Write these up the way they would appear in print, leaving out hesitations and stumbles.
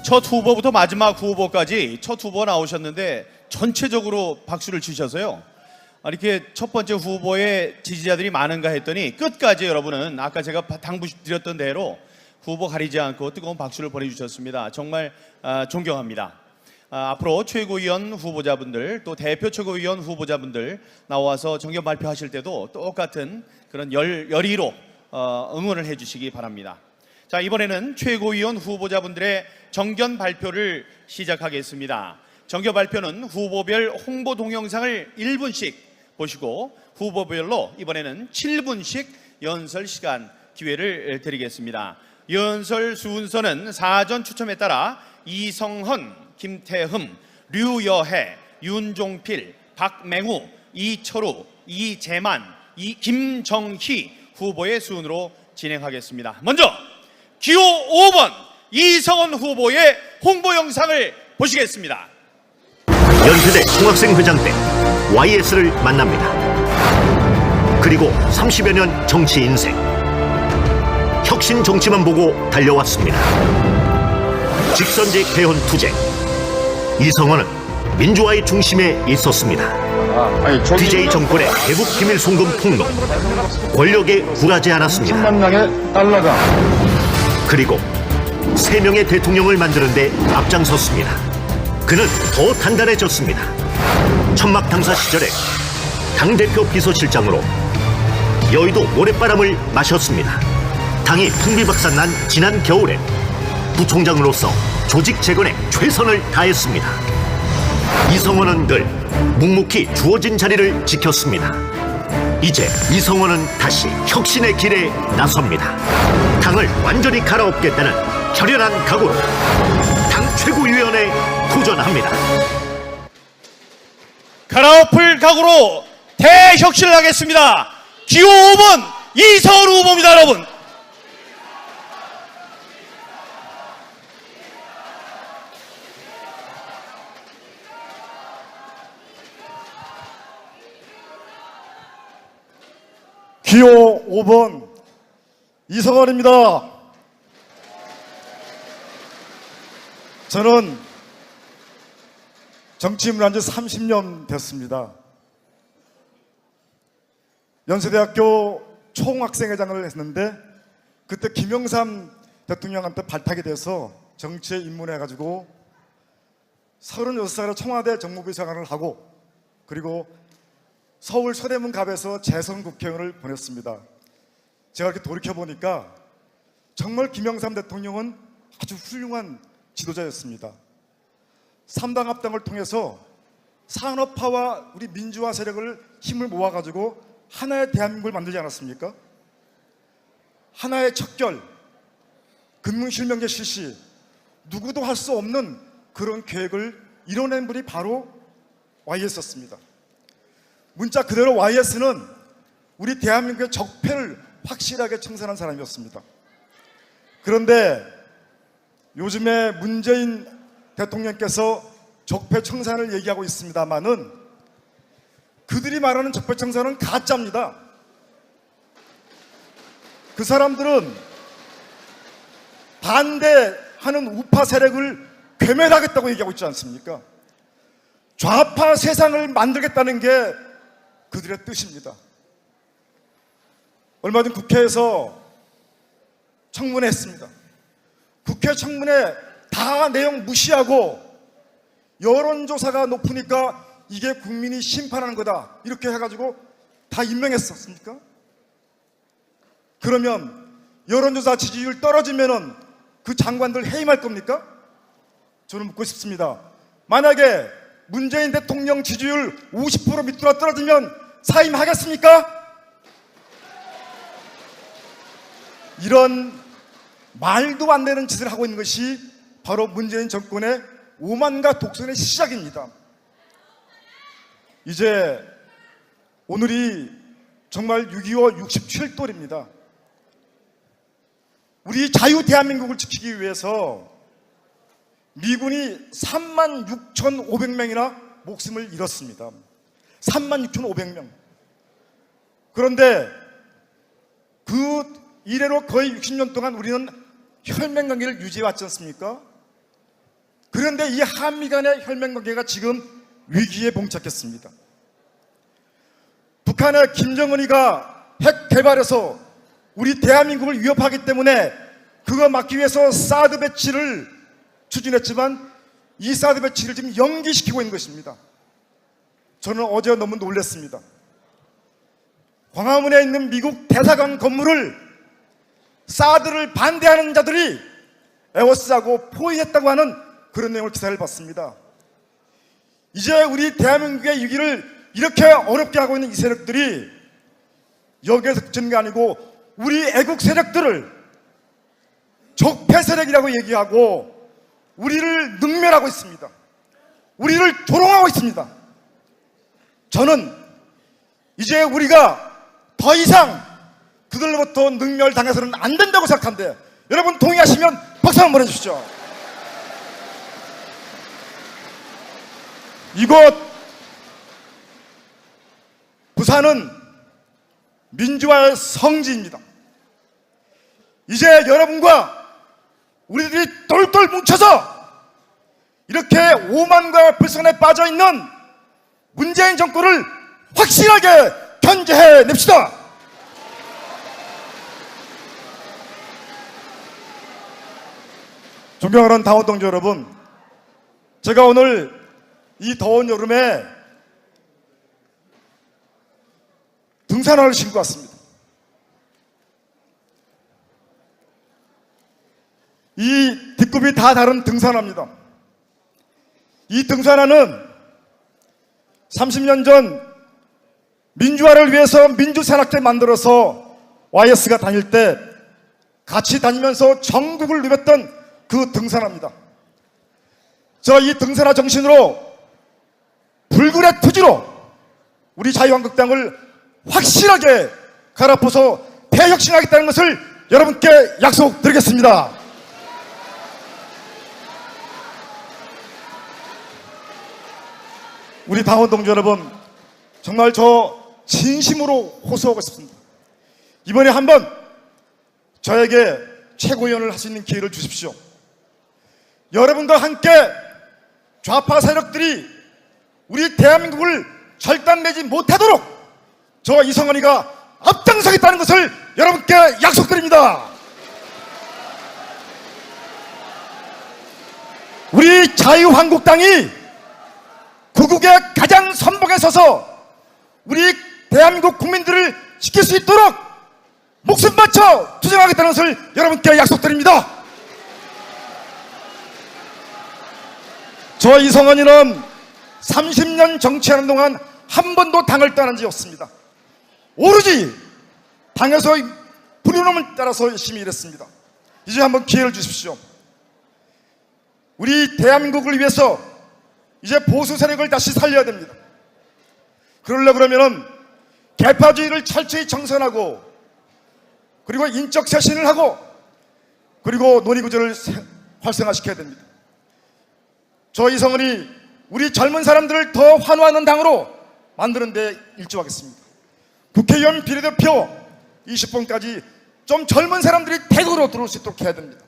첫 후보부터 마지막 후보까지 첫 후보 나오셨는데 전체적으로 박수를 치셔서요. 이렇게 첫 번째 후보의 지지자들이 많은가 했더니 끝까지 여러분은 아까 제가 당부드렸던 대로 후보 가리지 않고 뜨거운 박수를 보내주셨습니다. 정말 존경합니다. 앞으로 최고위원 후보자분들 또 대표 최고위원 후보자분들 나와서 정견 발표하실 때도 똑같은 그런 열의로 응원을 해주시기 바랍니다. 자, 이번에는 최고위원 후보자분들의 정견 발표를 시작하겠습니다. 정견 발표는 후보별 홍보 동영상을 1분씩 보시고 후보별로 이번에는 7분씩 연설 시간 기회를 드리겠습니다. 연설 순서는 사전 추첨에 따라 이성헌, 김태흠, 류여해, 윤종필, 박맹우, 이철우, 이재만, 김정희 후보의 순으로 진행하겠습니다. 먼저 기호 5번 이성헌 후보의 홍보 영상을 보시겠습니다. 연세대 총학생회장 때 YS를 만납니다. 그리고 30여 년 정치 인생, 혁신 정치만 보고 달려왔습니다. 직선제 개헌 투쟁, 이성헌은 민주화의 중심에 있었습니다. DJ 정권의 대북 기밀 송금 폭로, 권력에 굴하지 않았습니다. 10만 명의 달러가 그리고 3명의 대통령을 만드는 데 앞장섰습니다. 그는 더 단단해졌습니다. 천막 당사 시절에 당대표 비서실장으로 여의도 모래바람을 마셨습니다. 당이 풍비박산난 지난 겨울에 부총장으로서 조직 재건에 최선을 다했습니다. 이성헌은 늘 묵묵히 주어진 자리를 지켰습니다. 이제 이성헌은 다시 혁신의 길에 나섭니다. 당을 완전히 갈아엎겠다는 결연한 각오로 당 최고위원에 도전합니다. 갈아엎을 각오로 대혁신을 하겠습니다. 기호 5번 이성헌 후보입니다. 여러분, 기호 5번 이성헌입니다. 저는 정치인을 한 지 30년 됐습니다. 연세대학교 총학생회장을 했는데 그때 김영삼 대통령한테 발탁이 돼서 정치에 입문해가지고 36살에 청와대 정무부장관을 하고 그리고 서울 서대문갑에서 재선 국회의원을 보냈습니다. 제가 이렇게 돌이켜보니까 정말 김영삼 대통령은 아주 훌륭한 지도자였습니다. 3당 합당을 통해서 산업화와 우리 민주화 세력을 힘을 모아가지고 하나의 대한민국을 만들지 않았습니까? 하나의 척결, 금융실명제 실시, 누구도 할 수 없는 그런 계획을 이뤄낸 분이 바로 YS였습니다. 문자 그대로 YS는 우리 대한민국의 적폐를 확실하게 청산한 사람이었습니다. 그런데 요즘에 문재인 대통령께서 적폐 청산을 얘기하고 있습니다만은 그들이 말하는 적폐 청산은 가짜입니다. 그 사람들은 반대하는 우파 세력을 괴멸하겠다고 얘기하고 있지 않습니까? 좌파 세상을 만들겠다는 게 그들의 뜻입니다. 얼마 전 국회에서 청문회 했습니다. 국회 청문회 다 내용 무시하고 여론조사가 높으니까 이게 국민이 심판하는 거다 이렇게 해가지고 다 임명했었습니까? 그러면 여론조사 지지율 떨어지면은 그 장관들 해임할 겁니까? 저는 묻고 싶습니다. 만약에 문재인 대통령 지지율 50% 밑으로 떨어지면 사임하겠습니까? 이런 말도 안 되는 짓을 하고 있는 것이 바로 문재인 정권의 오만과 독선의 시작입니다. 이제 오늘이 정말 6.25 67돌입니다. 우리 자유 대한민국을 지키기 위해서 미군이 36,500명이나 목숨을 잃었습니다. 36,500명. 그런데 그 이래로 거의 60년 동안 우리는 혈맹관계를 유지해 왔지 않습니까? 그런데 이 한미 간의 혈맹관계가 지금 위기에 봉착했습니다. 북한의 김정은이가 핵 개발해서 우리 대한민국을 위협하기 때문에 그거 막기 위해서 사드 배치를 추진했지만 이 사드 배치를 지금 연기시키고 있는 것입니다. 저는 어제 너무 놀랐습니다. 광화문에 있는 미국 대사관 건물을 사드를 반대하는 자들이 에워싸고 포위했다고 하는 그런 내용을 기사를 봤습니다. 이제 우리 대한민국의 위기를 이렇게 어렵게 하고 있는 이 세력들이 여기에서 그치는 게 아니고 우리 애국 세력들을 적폐 세력이라고 얘기하고 우리를 능멸하고 있습니다. 우리를 조롱하고 있습니다. 저는 이제 우리가 더 이상 그들로부터 능멸당해서는 안 된다고 생각하는데 여러분 동의하시면 박수 한번 보내주시죠. 이곳 부산은 민주화의 성지입니다. 이제 여러분과 우리들이 똘똘 뭉쳐서 이렇게 오만과 불선에 빠져있는 문재인 정권을 확실하게 견제해냅시다. 존경하는 당원 동지 여러분, 제가 오늘 이 더운 여름에 등산화를 신고 왔습니다. 이 뒷굽이 다 다른 등산화입니다. 이 등산화는 30년 전 민주화를 위해서 민주산악회 만들어서 YS가 다닐 때 같이 다니면서 전국을 누볐던 그 등산화입니다. 저 이 등산화 정신으로 불굴의 투지로 우리 자유한국당을 확실하게 갈아엎어서 대혁신하겠다는 것을 여러분께 약속드리겠습니다. 우리 당원 동지 여러분, 정말 저 진심으로 호소하고 싶습니다. 이번에 한번 저에게 최고위원을 할 수 있는 기회를 주십시오. 여러분과 함께 좌파 세력들이 우리 대한민국을 절단내지 못하도록 저 이성원이가 앞장서겠다는 것을 여러분께 약속드립니다. 우리 자유한국당이 구국의 가장 선봉에 서서 우리 대한민국 국민들을 지킬 수 있도록 목숨 바쳐 투쟁하겠다는 것을 여러분께 약속드립니다. 저 이성원이는 30년 정치하는 동안 한 번도 당을 떠난 적이 없습니다. 오로지 당에서 부르짖음을 따라서 열심히 일했습니다. 이제 한번 기회를 주십시오. 우리 대한민국을 위해서 이제 보수 세력을 다시 살려야 됩니다. 그러려고 그러면은 개파주의를 철저히 정선하고 그리고 인적 쇄신을 하고 그리고 논의구조를 활성화시켜야 됩니다. 저 이성은이 우리 젊은 사람들을 더 환호하는 당으로 만드는 데 일조하겠습니다. 국회의원 비례대표 20번까지 좀 젊은 사람들이 대구로 들어올 수 있도록 해야 됩니다.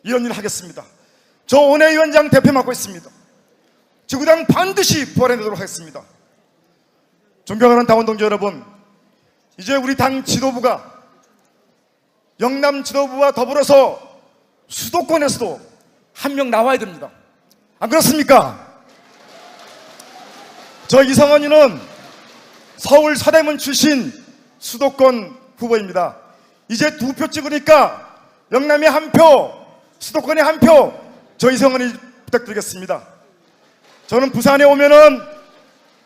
이런 일을 하겠습니다. 저 원내위원장 대표 맡고 있습니다. 지구당 반드시 부활해내도록 하겠습니다. 존경하는 당원 동지 여러분, 이제 우리 당 지도부가 영남 지도부와 더불어서 수도권에서도 한 명 나와야 됩니다. 안 그렇습니까? 저 이성원이는 서울 서대문 출신 수도권 후보입니다. 이제 2표 찍으니까 영남에 1표, 수도권에 1표, 저 이성원이 부탁드리겠습니다. 저는 부산에 오면은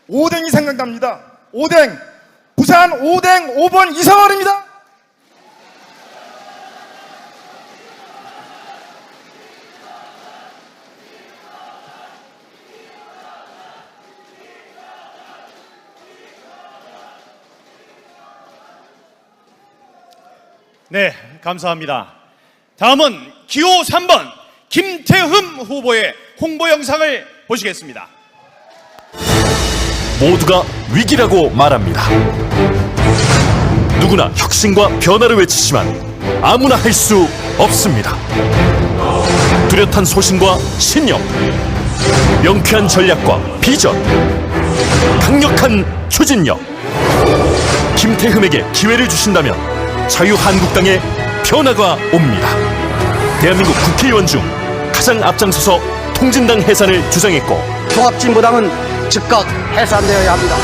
오뎅이 생각납니다. 오뎅, 부산 오뎅 5번 이성원입니다. 네, 감사합니다. 다음은 기호 3번 김태흠 후보의 홍보 영상을 보시겠습니다. 모두가 위기라고 말합니다. 누구나 혁신과 변화를 외치지만 아무나 할 수 없습니다. 뚜렷한 소신과 신념, 명쾌한 전략과 비전, 강력한 추진력. 김태흠에게 기회를 주신다면 자유한국당의 변화가 옵니다. 대한민국 국회의원 중 가장 앞장서서 통진당 해산을 주장했고 통합진보당은 즉각 해산되어야 합니다.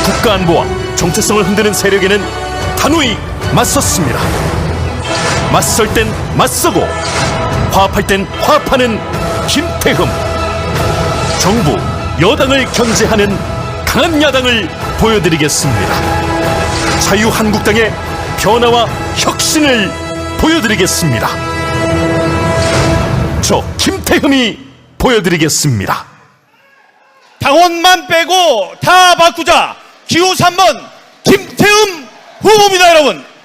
국가안보와 정체성을 흔드는 세력에는 단호히 맞섰습니다. 맞설 땐 맞서고 화합할 땐 화합하는 김태흠. 정부, 여당을 견제하는 강한 야당을 보여드리겠습니다. 자유한국당의 변화와 혁신을 보여드리겠습니다. 저 김태흠이 보여드리겠습니다. 당원만 빼고 다 바꾸자. 기호 3번 김태흠 후보입니다, 여러분.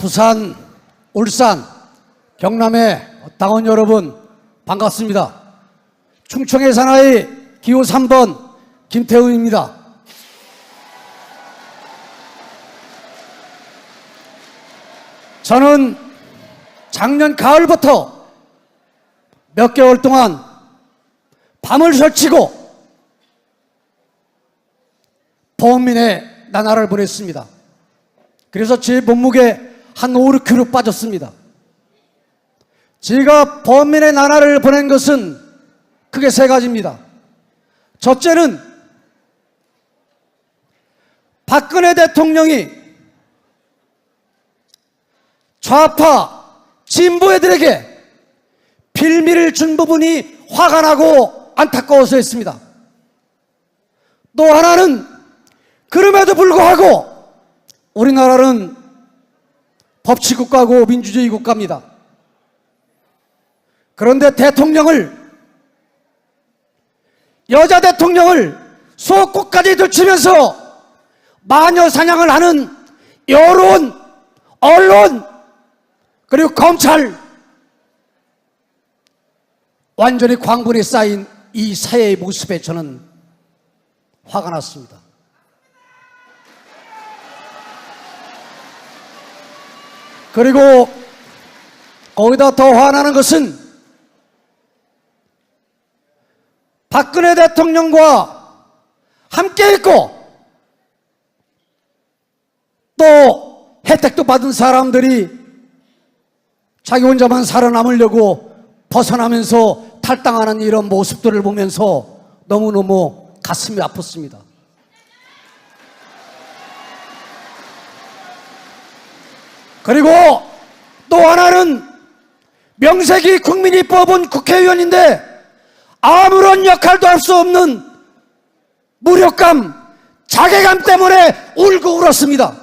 부산, 울산, 경남의 당원 여러분 반갑습니다. 충청의 사나이 기호 3번 김태흠입니다. 저는 작년 가을부터 몇 개월 동안 밤을 설치고 범민의 나날을 보냈습니다. 그래서 제 몸무게 한 5kg 빠졌습니다. 제가 범민의 나날을 보낸 것은 크게 세 가지입니다. 첫째는 박근혜 대통령이 좌파 진보 애들에게 빌미를 준 부분이 화가 나고 안타까워서였습니다. 또 하나는 그럼에도 불구하고 우리나라는 법치국가고 민주주의 국가입니다. 그런데 여자 대통령을 수억곳까지 들치면서 마녀 사냥을 하는 여론, 언론, 그리고 검찰, 완전히 광분이 쌓인 이 사회의 모습에 저는 화가 났습니다. 그리고 거기다 더 화나는 것은 박근혜 대통령과 함께 있고 또 혜택도 받은 사람들이 자기 혼자만 살아남으려고 벗어나면서 탈당하는 이런 모습들을 보면서 너무너무 가슴이 아팠습니다. 그리고 또 하나는 명색이 국민이 뽑은 국회의원인데 아무런 역할도 할 수 없는 무력감, 자괴감 때문에 울고 울었습니다.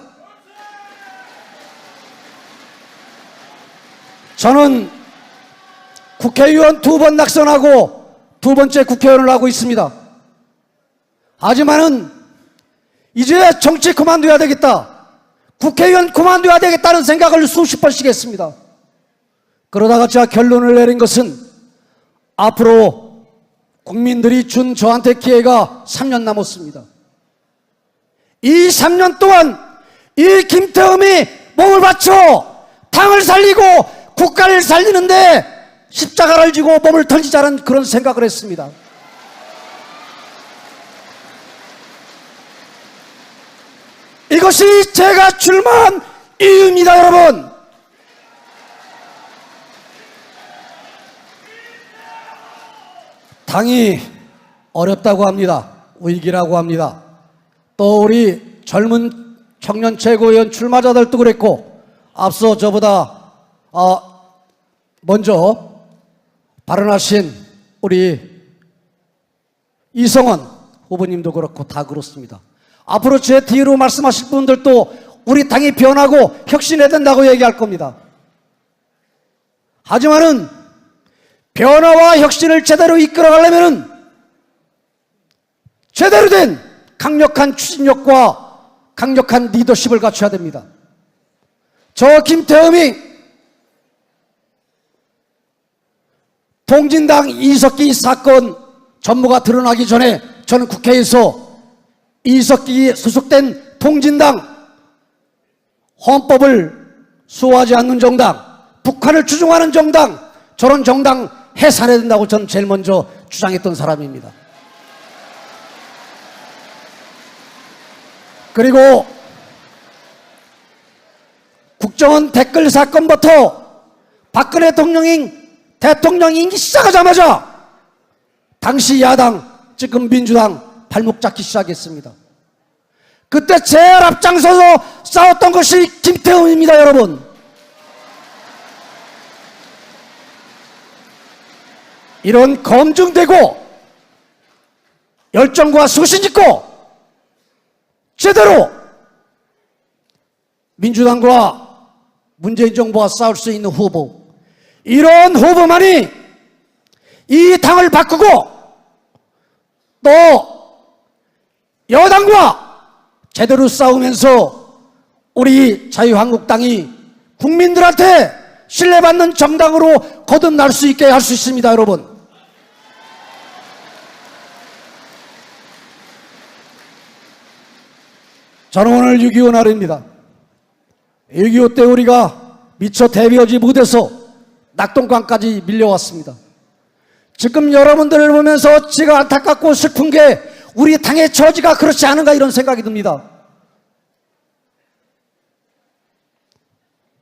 저는 국회의원 2번 낙선하고 2번째 국회의원을 하고 있습니다. 하지만은 이제 정치 그만둬야 되겠다, 국회의원 그만둬야 되겠다는 생각을 수십 번씩 했습니다. 그러다가 제가 결론을 내린 것은 앞으로 국민들이 준 저한테 기회가 3년 남았습니다. 이 3년 동안 이 김태흠이 몸을 바쳐 당을 살리고 국가를 살리는데 십자가를 지고 몸을 던지자는 그런 생각을 했습니다. 이것이 제가 출마한 이유입니다, 여러분. 당이 어렵다고 합니다. 위기라고 합니다. 또 우리 젊은 청년 최고위원 출마자들도 그랬고 앞서 저보다 먼저 발언하신 우리 이성원 후보님도 그렇고 다 그렇습니다. 앞으로 제 뒤로 말씀하실 분들도 우리 당이 변하고 혁신해야 된다고 얘기할 겁니다. 하지만은 변화와 혁신을 제대로 이끌어가려면은 제대로 된 강력한 추진력과 강력한 리더십을 갖춰야 됩니다. 저 김태흠이 통진당 이석기 사건 전모가 드러나기 전에 저는 국회에서 이석기 소속된 통진당, 헌법을 수호하지 않는 정당, 북한을 추종하는 정당, 저런 정당 해산해야 된다고 저는 제일 먼저 주장했던 사람입니다. 그리고 국정원 댓글 사건부터 박근혜 대통령 임기 시작하자마자 당시 야당, 지금 민주당 발목 잡기 시작했습니다. 그때 제일 앞장서서 싸웠던 것이 김태흠입니다, 여러분. 이런 검증되고 열정과 소신 있고 제대로 민주당과 문재인 정부와 싸울 수 있는 후보, 이런 후보만이 이 당을 바꾸고 또 여당과 제대로 싸우면서 우리 자유한국당이 국민들한테 신뢰받는 정당으로 거듭날 수 있게 할 수 있습니다, 여러분. 저는 오늘 6.25 날입니다. 6.25 때 우리가 미처 대비하지 못해서 낙동강까지 밀려왔습니다. 지금 여러분들을 보면서 제가 안타깝고 슬픈 게 우리 당의 처지가 그렇지 않은가 이런 생각이 듭니다.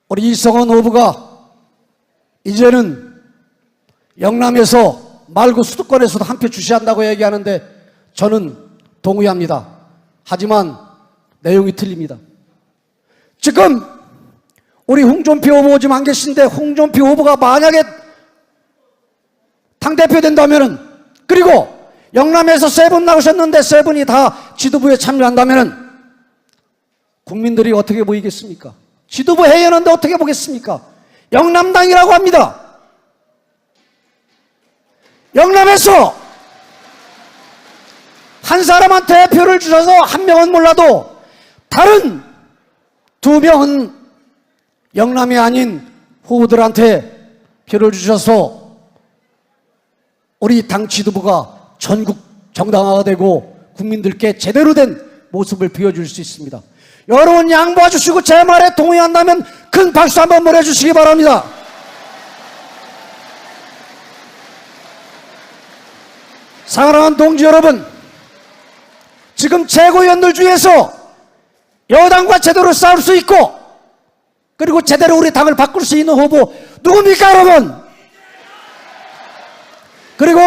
우리 이성원 후보가 이제는 영남에서 말고 수도권에서도 한 표 주시한다고 얘기하는데 저는 동의합니다. 하지만 내용이 틀립니다. 지금 우리 홍준표 후보 지금 안 계신데 홍준표 후보가 만약에 당대표 된다면은, 그리고 영남에서 3분 나오셨는데 3분이 다 지도부에 참여한다면은 국민들이 어떻게 보이겠습니까? 지도부 회의하는데 어떻게 보겠습니까? 영남당이라고 합니다. 영남에서 한 사람한테 표를 주셔서 한 명은 몰라도 다른 2명은 영남이 아닌 후보들한테 표를 주셔서 우리 당 지도부가 전국 정당화가 되고 국민들께 제대로 된 모습을 보여줄 수 있습니다. 여러분 양보해 주시고 제 말에 동의한다면 큰 박수 한번 보내주시기 바랍니다. 사랑하는 동지 여러분, 지금 최고위원들 중에서 여당과 제대로 싸울 수 있고 그리고 제대로 우리 당을 바꿀 수 있는 후보 누굽니까, 여러분? 그리고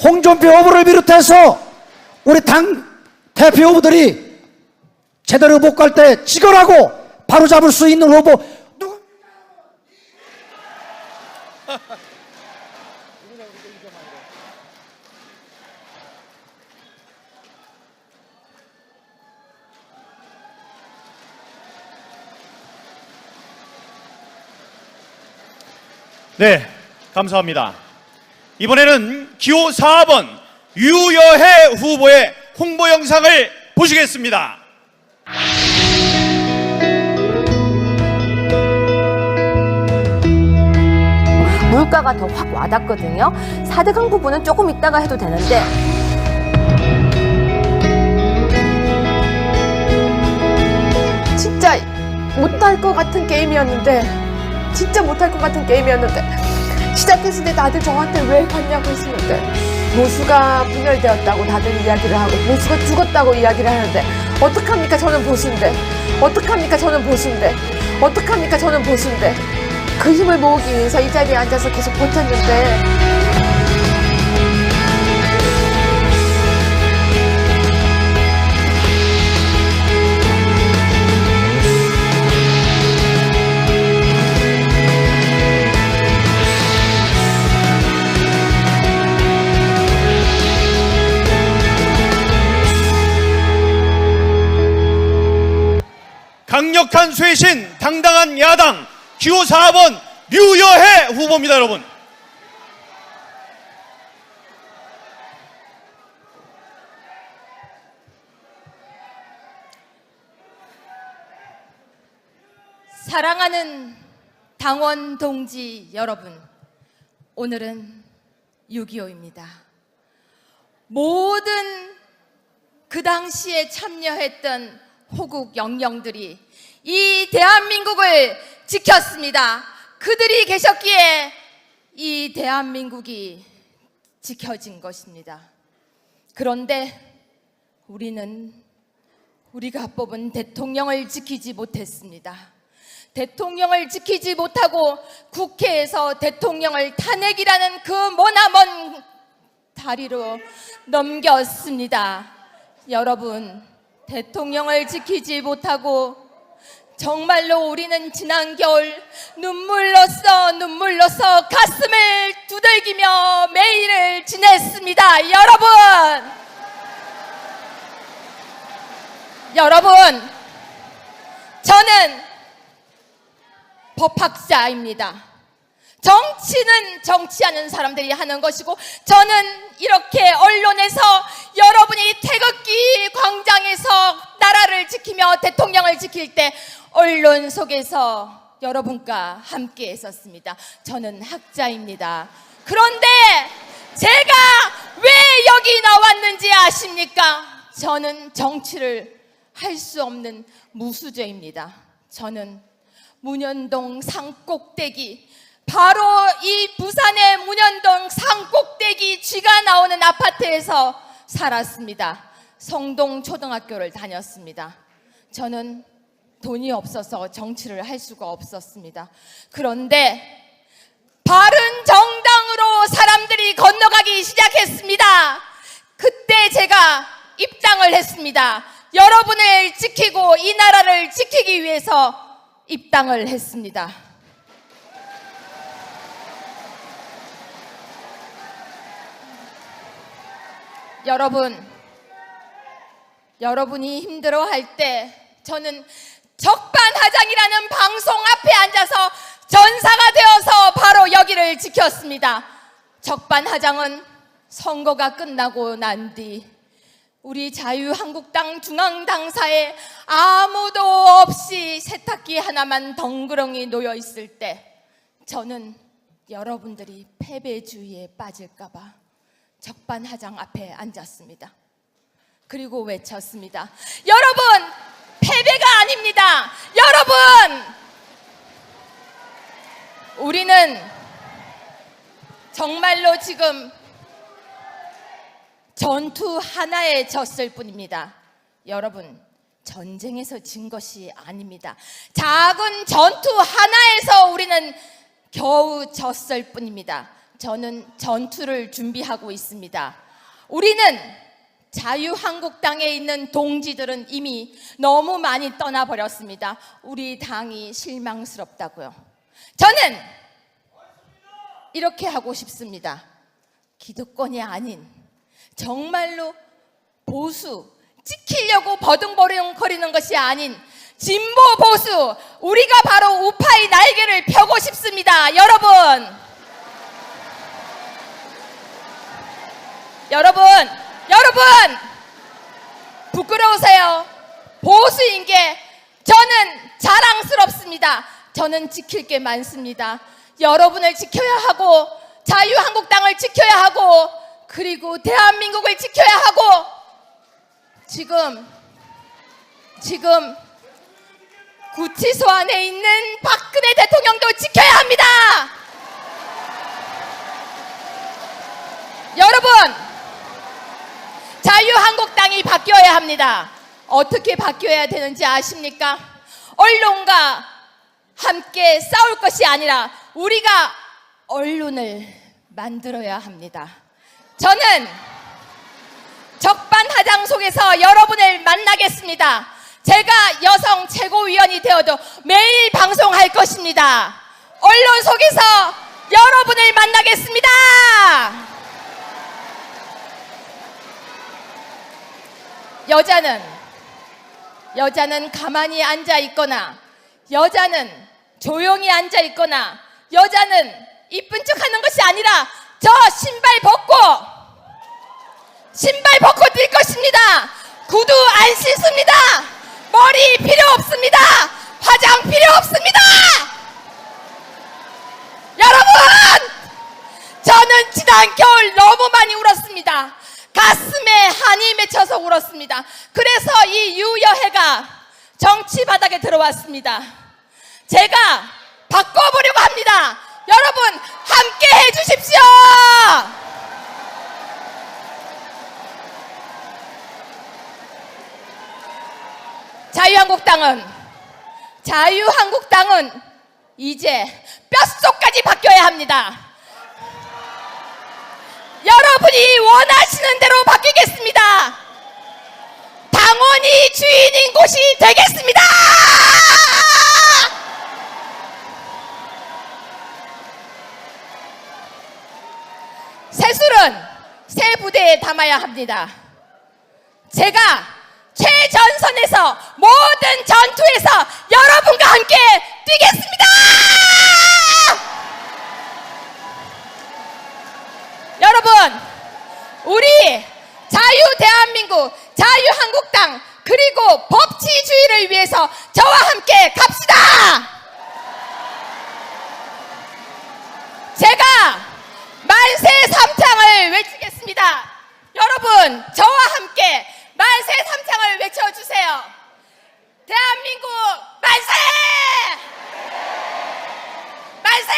홍준표 후보를 비롯해서 우리 당 대표 후보들이 제대로 못 갈 때 직언하고 바로잡을 수 있는 후보 누굽니까? 네, 감사합니다. 이번에는 기호 4번 유여해 후보의 홍보 영상을 보시겠습니다. 물가가 더 확 와닿거든요. 4대강 부분은 조금 이따가 해도 되는데 진짜 못할 것 같은 게임이었는데 진짜 못할 것 같은 게임이었는데 시작했을 때 다들 저한테 왜 갔냐고 했었는데 보수가 분열되었다고 다들 이야기를 하고 보수가 죽었다고 이야기를 하는데 어떡합니까? 저는 보수인데 어떡합니까? 저는 보수인데 어떡합니까? 저는 보수인데 그 힘을 모으기 위해서 이 자리에 앉아서 계속 버텼는데 강력한 쇄신, 당당한 야당, 기호 4번 류여해 후보입니다, 여러분. 사랑하는 당원 동지 여러분, 오늘은 6.25입니다. 모든 그 당시에 참여했던 호국 영령들이 이 대한민국을 지켰습니다. 그들이 계셨기에 이 대한민국이 지켜진 것입니다. 그런데 우리가 뽑은 대통령을 지키지 못했습니다. 대통령을 지키지 못하고 국회에서 대통령을 탄핵이라는 그 머나먼 다리로 넘겼습니다. 여러분, 대통령을 지키지 못하고 정말로 우리는 지난 겨울 눈물로써 가슴을 두들기며 매일을 지냈습니다. 여러분, 저는 법학자입니다. 정치는 정치하는 사람들이 하는 것이고, 저는 이렇게 언론에서 여러분이 태극기 광장에서 나라를 지키며 대통령을 지킬 때 언론 속에서 여러분과 함께 했었습니다. 저는 학자입니다. 그런데 제가 왜 여기 나왔는지 아십니까? 저는 정치를 할 수 없는 무수저입니다. 저는 문현동 산꼭대기, 바로 이 부산의 문현동 산꼭대기 쥐가 나오는 아파트에서 살았습니다. 성동초등학교를 다녔습니다. 저는 돈이 없어서 정치를 할 수가 없었습니다. 그런데 바른 정당으로 사람들이 건너가기 시작했습니다. 그때 제가 입당을 했습니다. 여러분을 지키고 이 나라를 지키기 위해서 입당을 했습니다. 여러분이 힘들어할 때 저는 적반하장이라는 방송 앞에 앉아서 전사가 되어서 바로 여기를 지켰습니다. 적반하장은 선거가 끝나고 난 뒤 우리 자유한국당 중앙당사에 아무도 없이 세탁기 하나만 덩그러니 놓여 있을 때 저는 여러분들이 패배주의에 빠질까봐 적반하장 앞에 앉았습니다. 그리고 외쳤습니다. 여러분, 패배가 아닙니다. 여러분, 우리는 정말로 지금 전투 하나에 졌을 뿐입니다. 여러분, 전쟁에서 진 것이 아닙니다. 작은 전투 하나에서 우리는 겨우 졌을 뿐입니다. 저는 전투를 준비하고 있습니다. 우리는 자유한국당에 있는 동지들은 이미 너무 많이 떠나버렸습니다. 우리 당이 실망스럽다고요. 저는 이렇게 하고 싶습니다. 기득권이 아닌 정말로 보수, 지키려고 버둥버둥거리는 것이 아닌 진보 보수, 우리가 바로 우파의 날개를 펴고 싶습니다. 여러분, 부끄러우세요? 보수인 게 저는 자랑스럽습니다. 저는 지킬 게 많습니다. 여러분을 지켜야 하고, 자유한국당을 지켜야 하고, 그리고 대한민국을 지켜야 하고, 지금 구치소 안에 있는 박근혜 대통령도 지켜야 합니다. 여러분, 자유한국당이 바뀌어야 합니다. 어떻게 바뀌어야 되는지 아십니까? 언론과 함께 싸울 것이 아니라 우리가 언론을 만들어야 합니다. 저는 적반하장 속에서 여러분을 만나겠습니다. 제가 여성 최고위원이 되어도 매일 방송할 것입니다. 언론 속에서 여러분을 만나겠습니다. 여자는 가만히 앉아 있거나, 여자는 조용히 앉아 있거나, 여자는 이쁜 척 하는 것이 아니라 저 신발 벗고 뛸 것입니다. 구두 안 신습니다. 머리 필요 없습니다. 화장 필요 없습니다. 여러분, 지난 겨울 너무 많이 울었습니다. 가슴에 한이 맺혀서 울었습니다. 그래서 이 유여해가 정치 바닥에 들어왔습니다. 제가 바꿔보려고 합니다. 여러분 함께 해주십시오. 자유한국당은 이제 뼛속까지 바뀌어야 합니다. 여러분이 원하시는 대로 바뀌겠습니다. 당원이 주인인 곳이 되겠습니다. 새술은 새 부대에 담아야 합니다. 제가 최전선에서 모든 전투에서 여러분과 함께 뛰겠습니다. 여러분, 우리 자유대한민국, 자유한국당, 그리고 법치주의를 위해서 저와 함께 갑시다. 제가 만세 삼창을 외치겠습니다. 여러분, 저와 함께 만세 삼창을 외쳐주세요. 대한민국 만세! 만세!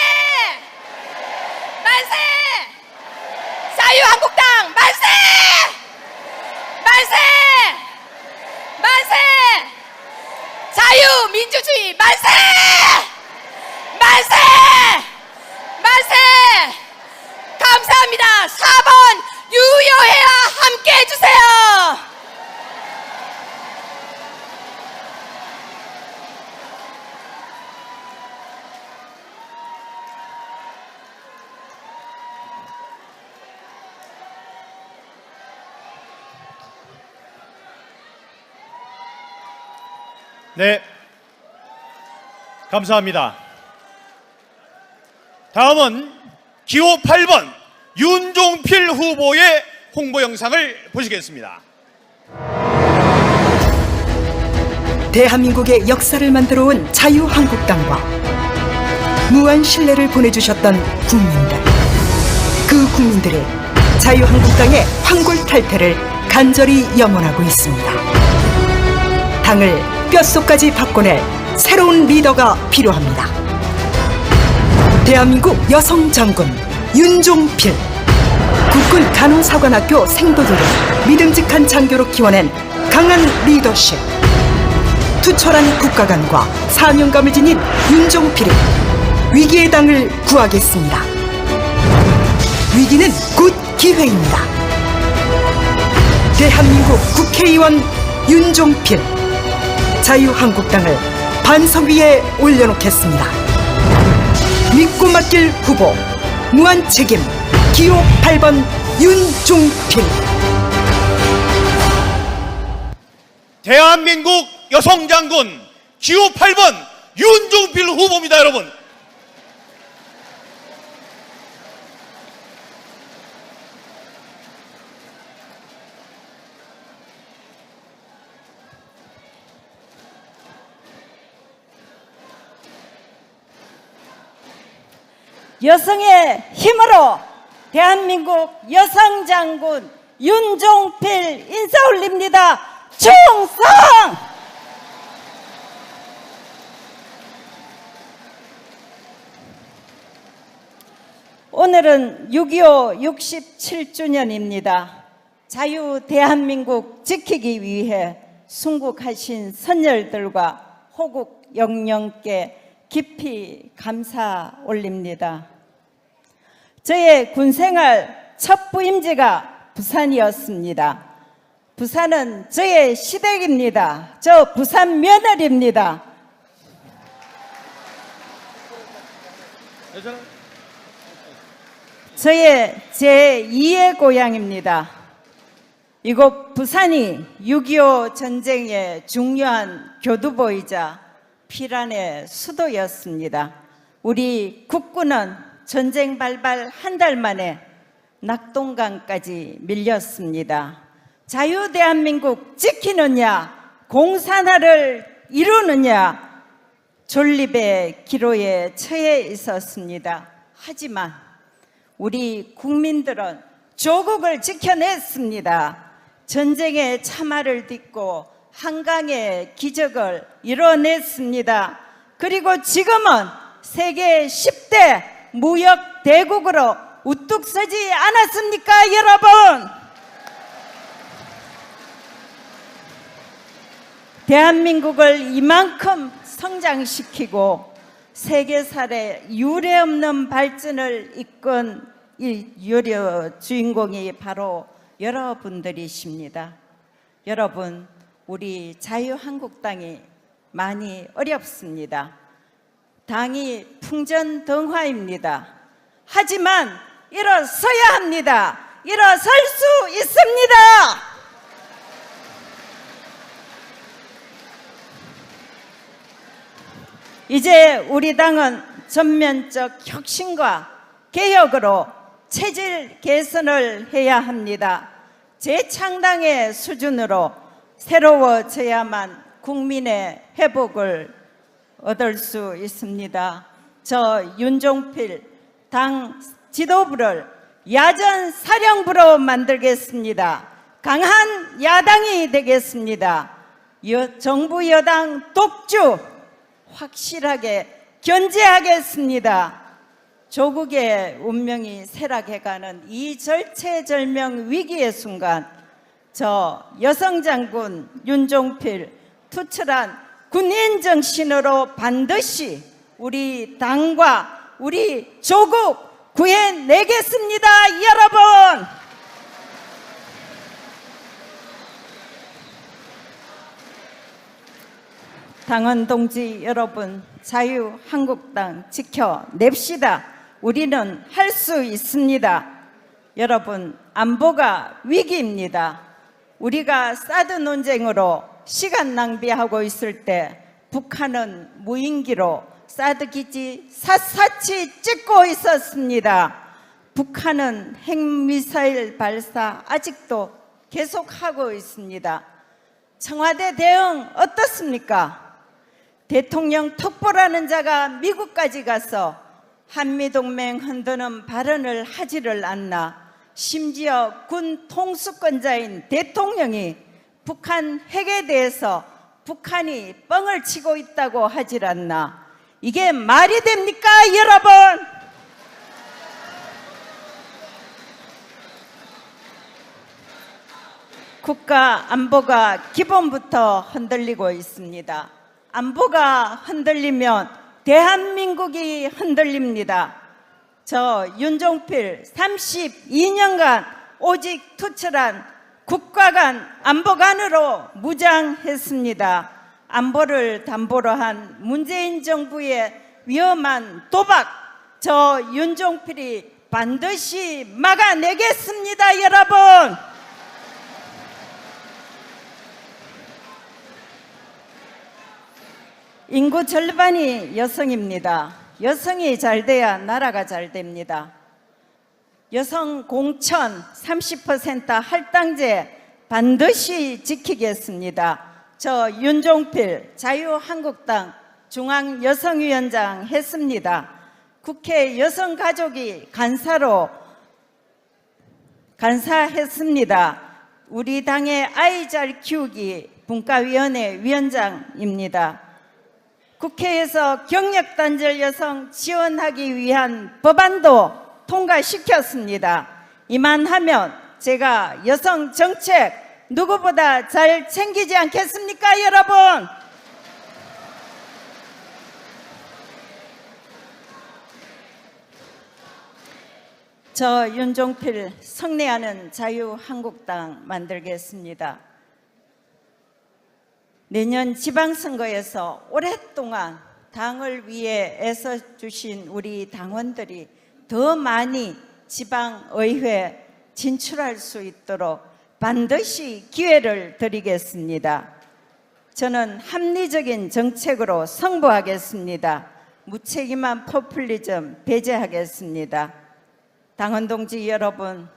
만세! 자유한국당 만세! 만세! 만세! 자유민주주의 만세! 만세! 만세! 감사합니다. 4번 유여해야 함께 해주세요. 네, 감사합니다. 다음은 기호 8번 윤종필 후보의 홍보 영상을 보시겠습니다. 대한민국의 역사를 만들어온 자유한국당과 무한 신뢰를 보내주셨던 국민들, 그 국민들이 자유한국당의 황골탈퇴를 간절히 염원하고 있습니다. 당을 뼛속까지 바꿔낼 새로운 리더가 필요합니다. 대한민국 여성 장군 윤종필, 국군 간호사관학교 생도들을 믿음직한 장교로 키워낸 강한 리더십, 투철한 국가관과 사명감을 지닌 윤종필이 위기의 당을 구하겠습니다. 위기는 곧 기회입니다. 대한민국 국회의원 윤종필, 자유한국당을 반석 위에 올려놓겠습니다. 믿고 맡길 후보, 무한 책임, 기호 8번 윤종필. 대한민국 여성장군 기호 8번 윤종필 후보입니다. 여러분, 여성의 힘으로 대한민국 여성장군 윤종필 인사 올립니다. 충성! 오늘은 6.25 67주년입니다. 자유 대한민국 지키기 위해 순국하신 선열들과 호국 영령께 깊이 감사 올립니다. 저의 군생활 첫 부임지가 부산이었습니다. 부산은 저의 시댁입니다. 저 부산 며느리입니다. 저의 제2의 고향입니다. 이곳 부산이 6.25 전쟁의 중요한 교두보이자 피란의 수도였습니다. 우리 국군은 전쟁 발발 한 달 만에 낙동강까지 밀렸습니다. 자유대한민국 지키느냐, 공산화를 이루느냐, 존립의 기로에 처해 있었습니다. 하지만 우리 국민들은 조국을 지켜냈습니다. 전쟁의 참화를 딛고 한강의 기적을 이뤄냈습니다. 그리고 지금은 세계 10대 무역 대국으로 우뚝 서지 않았습니까, 여러분? 대한민국을 이만큼 성장시키고 세계사의 유례없는 발전을 이끈 이 유료 주인공이 바로 여러분들이십니다. 여러분, 우리 자유한국당이 많이 어렵습니다. 당이 풍전등화입니다. 하지만 일어서야 합니다. 일어설 수 있습니다. 이제 우리 당은 전면적 혁신과 개혁으로 체질 개선을 해야 합니다. 재창당의 수준으로 새로워져야만 국민의 회복을 얻을 수 있습니다. 저 윤종필 당 지도부를 야전 사령부로 만들겠습니다. 강한 야당이 되겠습니다. 정부 여당 독주 확실하게 견제하겠습니다. 조국의 운명이 쇠락해가는 이 절체절명 위기의 순간, 저 여성장군 윤종필 투철한 군인 정신으로 반드시 우리 당과 우리 조국 구해내겠습니다, 여러분. 당원 동지 여러분, 자유한국당 지켜냅시다. 우리는 할 수 있습니다. 여러분, 안보가 위기입니다. 우리가 사드 논쟁으로 시간 낭비하고 있을 때 북한은 무인기로 사드 기지 샅샅이 찍고 있었습니다. 북한은 핵미사일 발사 아직도 계속하고 있습니다. 청와대 대응 어떻습니까? 대통령 톡보라는 자가 미국까지 가서 한미동맹 흔드는 발언을 하지를 않나, 심지어 군 통수권자인 대통령이 북한 핵에 대해서 북한이 뻥을 치고 있다고 하질 않나. 이게 말이 됩니까, 여러분? 국가 안보가 기본부터 흔들리고 있습니다. 안보가 흔들리면 대한민국이 흔들립니다. 저 윤종필 32년간 오직 투철한 국가관 안보관으로 무장했습니다. 안보를 담보로 한 문재인 정부의 위험한 도박, 저 윤종필이 반드시 막아내겠습니다, 여러분. 인구 절반이 여성입니다. 여성이 잘 돼야 나라가 잘 됩니다. 여성 공천 30% 할당제 반드시 지키겠습니다. 저 윤종필 자유한국당 중앙여성위원장 했습니다. 국회 여성가족이 간사했습니다. 우리 당의 아이 잘 키우기 분과위원회 위원장입니다. 국회에서 경력단절 여성 지원하기 위한 법안도 통과시켰습니다. 이만하면 제가 여성 정책 누구보다 잘 챙기지 않겠습니까, 여러분? 저 윤종필 성내하는 자유한국당 만들겠습니다. 내년 지방선거에서 오랫동안 당을 위해 애써주신 우리 당원들이 더 많이 지방의회 진출할 수 있도록 반드시 기회를 드리겠습니다. 저는 합리적인 정책으로 승부하겠습니다. 무책임한 포퓰리즘 배제하겠습니다. 당원 동지 여러분,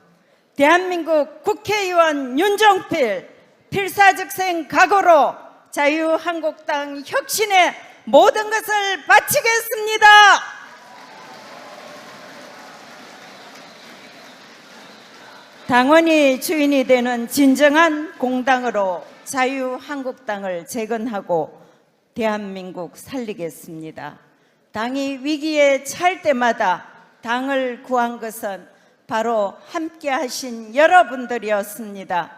대한민국 국회의원 윤종필 필사즉생 각오로 자유한국당 혁신에 모든 것을 바치겠습니다. 당원이 주인이 되는 진정한 공당으로 자유한국당을 재건하고 대한민국 살리겠습니다. 당이 위기에 처할 때마다 당을 구한 것은 바로 함께 하신 여러분들이었습니다.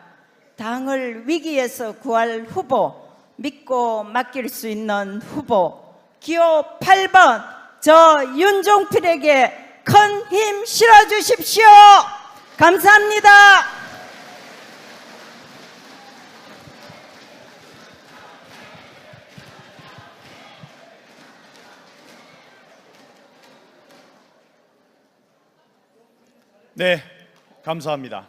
당을 위기에서 구할 후보, 믿고 맡길 수 있는 후보, 기호 8번 저 윤종필에게 큰 힘 실어주십시오. 감사합니다. 네, 감사합니다.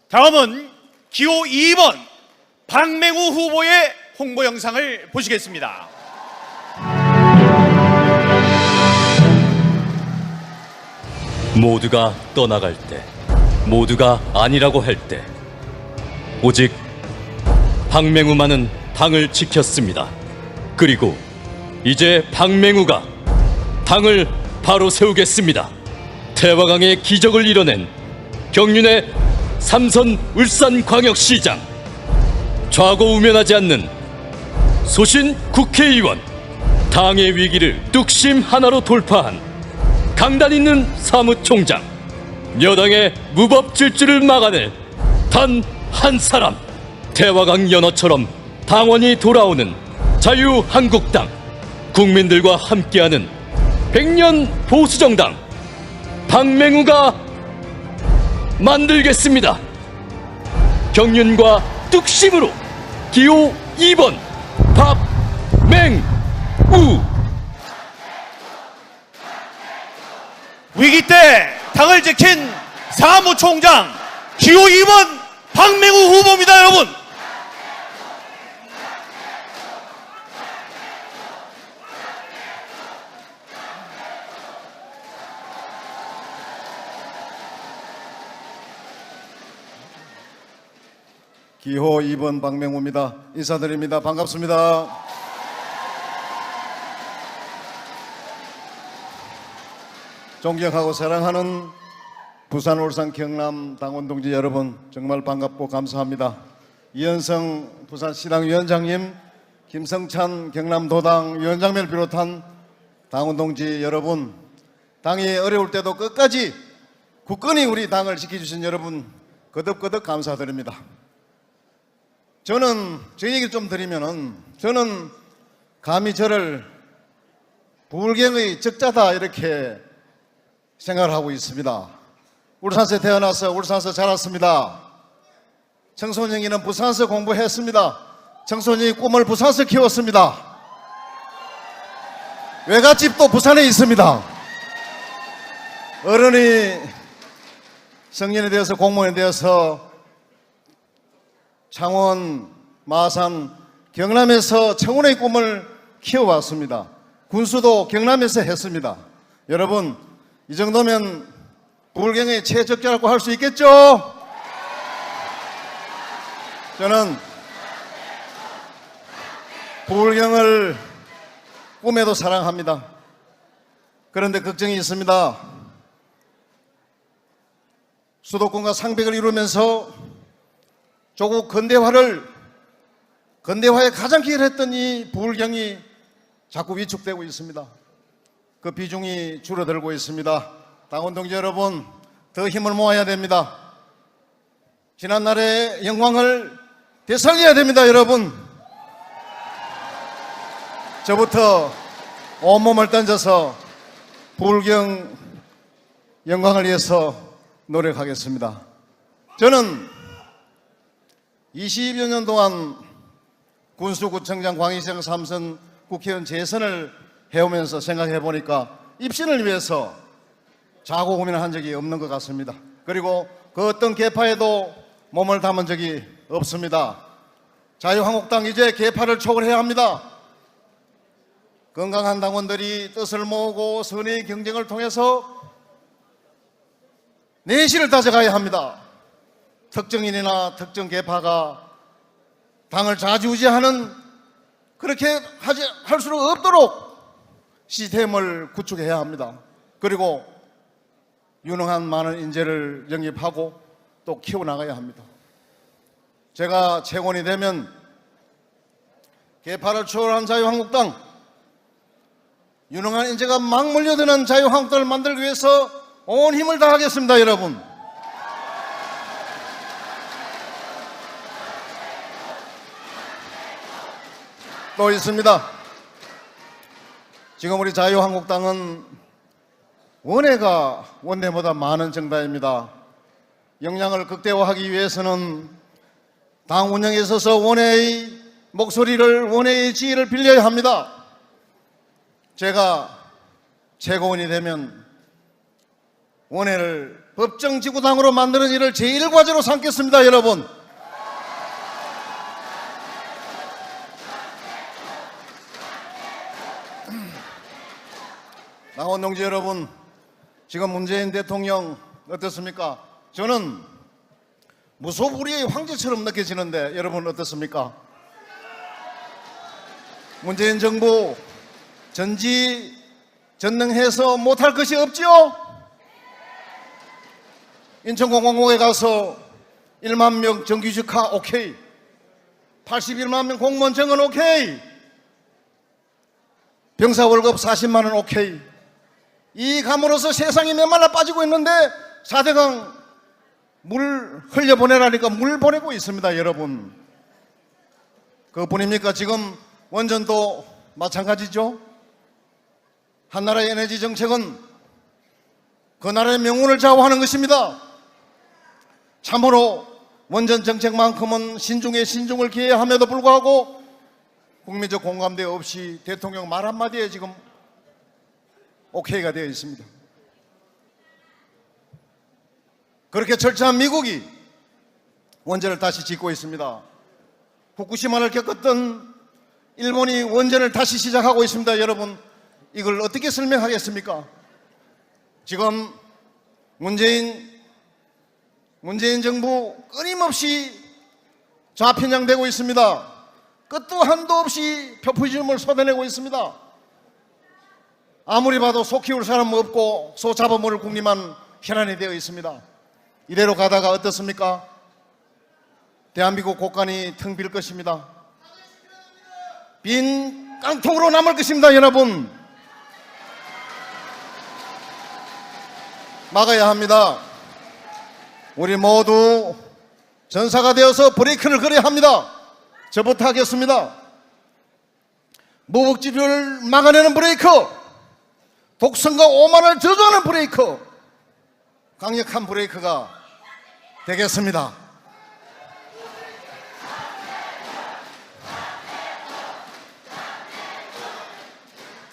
다음은 기호 2번 박맹우 후보의 홍보 영상을 보시겠습니다. 모두가 떠나갈 때, 모두가 아니라고 할 때, 오직 박맹우만은 당을 지켰습니다. 그리고 이제 박맹우가 당을 바로 세우겠습니다. 태화강의 기적을 이뤄낸 경륜의 삼선 울산광역시장, 좌고우면하지 않는 소신 국회의원, 당의 위기를 뚝심 하나로 돌파한 강단 있는 사무총장, 여당의 무법질주를 막아낼 단 한 사람, 태화강 연어처럼 당원이 돌아오는 자유한국당, 국민들과 함께하는 100년 보수정당 박맹우가 만들겠습니다. 경륜과 뚝심으로 기호 2번 박맹우. 위기 때 당을 지킨 사무총장 기호 2번 박맹우 후보입니다, 여러분. 기호 2번 박맹우입니다. 인사드립니다. 반갑습니다. 존경하고 사랑하는 부산, 울산, 경남 당원 동지 여러분, 정말 반갑고 감사합니다. 이현성 부산시당 위원장님, 김성찬 경남도당 위원장님을 비롯한 당원 동지 여러분, 당이 어려울 때도 끝까지 굳건히 우리 당을 지켜주신 여러분 거듭거듭 감사드립니다. 저는 제 얘기를 좀 드리면은, 저는 감히 저를 불경의 적자다 이렇게 생각을 하고 있습니다. 울산에서 태어나서 울산에서 자랐습니다. 청소년기는 부산에서 공부했습니다. 청소년이 꿈을 부산에서 키웠습니다. 외갓집도 부산에 있습니다. 어른이 성년이 되어서 공무원이 되어서 창원, 마산, 경남에서 청운의 꿈을 키워왔습니다. 군수도 경남에서 했습니다. 여러분, 이 정도면 불경의 최적자라고 할 수 있겠죠? 저는 불경을 꿈에도 사랑합니다. 그런데 걱정이 있습니다. 수도권과 상백을 이루면서 조국 근대화에 가장 기여했던 이 불경이 자꾸 위축되고 있습니다. 그 비중이 줄어들고 있습니다. 당원 동지 여러분, 더 힘을 모아야 됩니다. 지난날의 영광을 되살려야 됩니다, 여러분. 저부터 온몸을 던져서 불경 영광을 위해서 노력하겠습니다. 저는 20여 년 동안 군수구청장, 광역시장 3선 국회의원 재선을 해오면서 생각해 보니까 입신을 위해서 자고 고민을 한 적이 없는 것 같습니다. 그리고 그 어떤 계파에도 몸을 담은 적이 없습니다. 자유한국당 이제 계파를 초월해야 합니다. 건강한 당원들이 뜻을 모으고 선의의 경쟁을 통해서 내실을 다져가야 합니다. 특정인이나 특정 계파가 당을 좌지우지하는, 그렇게 할 수는 없도록 시스템을 구축해야 합니다. 그리고 유능한 많은 인재를 영입하고 또 키워나가야 합니다. 제가 최고원이 되면 계파를 초월한 자유한국당, 유능한 인재가 막 몰려드는 자유한국당을 만들기 위해서 온 힘을 다하겠습니다. 여러분, 또 있습니다. 지금 우리 자유한국당은 원외가 원내보다 많은 정당입니다. 역량을 극대화하기 위해서는 당 운영에 있어서 원외의 목소리를, 원외의 지위를 빌려야 합니다. 제가 최고원이 되면 원외를 법정지구당으로 만드는 일을 제1과제로 삼겠습니다. 여러분, 당원 동지 여러분, 지금 문재인 대통령 어떻습니까? 저는 무소불위의 황제처럼 느껴지는데 여러분 어떻습니까? 문재인 정부 전지전능해서 못할 것이 없지요? 인천공항공에 가서 1만 명 정규직화 오케이, 81만 명 공무원 정원 오케이, 병사 월급 40만 원 오케이. 이 감으로써 세상이 메말라 빠지고 있는데 4대강 물 흘려보내라니까 물 보내고 있습니다. 여러분, 그뿐입니까? 지금 원전도 마찬가지죠. 한나라의 에너지 정책은 그 나라의 명운을 좌우하는 것입니다. 참으로 원전 정책만큼은 신중에 신중을 기해야 함에도 불구하고 국민적 공감대 없이 대통령 말 한마디에 지금 오케이가 되어 있습니다. 그렇게 철저한 미국이 원전을 다시 짓고 있습니다. 후쿠시마를 겪었던 일본이 원전을 다시 시작하고 있습니다. 여러분, 이걸 어떻게 설명하겠습니까? 지금 문재인 정부 끊임없이 좌편향되고 있습니다. 끝도 한도 없이 표피즘을 쏟아내고 있습니다. 아무리 봐도 소 키울 사람 없고 소 잡아먹을 국리만 현안이 되어 있습니다. 이대로 가다가 어떻습니까? 대한민국 곳간이 텅 빌 것입니다. 빈 깡통으로 남을 것입니다. 여러분, 막아야 합니다. 우리 모두 전사가 되어서 브레이크를 걸어야 합니다. 저부터 하겠습니다. 무복지표를 막아내는 브레이크, 독선과 오만을 저주하는 브레이크, 강력한 브레이크가 되겠습니다.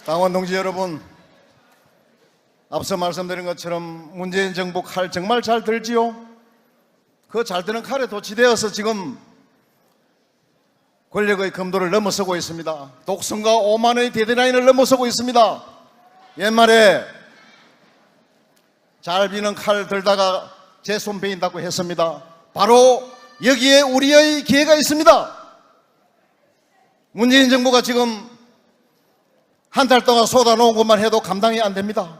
당원 동지 여러분, 앞서 말씀드린 것처럼 문재인 정부 칼 정말 잘 들지요? 그 잘 드는 칼에 도취되어서 지금 권력의 검도를 넘어서고 있습니다. 독선과 오만의 데드라인을 넘어서고 있습니다. 옛말에 잘 비는 칼 들다가 제 손 베인다고 했습니다. 바로 여기에 우리의 기회가 있습니다. 문재인 정부가 지금 한 달 동안 쏟아놓은 것만 해도 감당이 안 됩니다.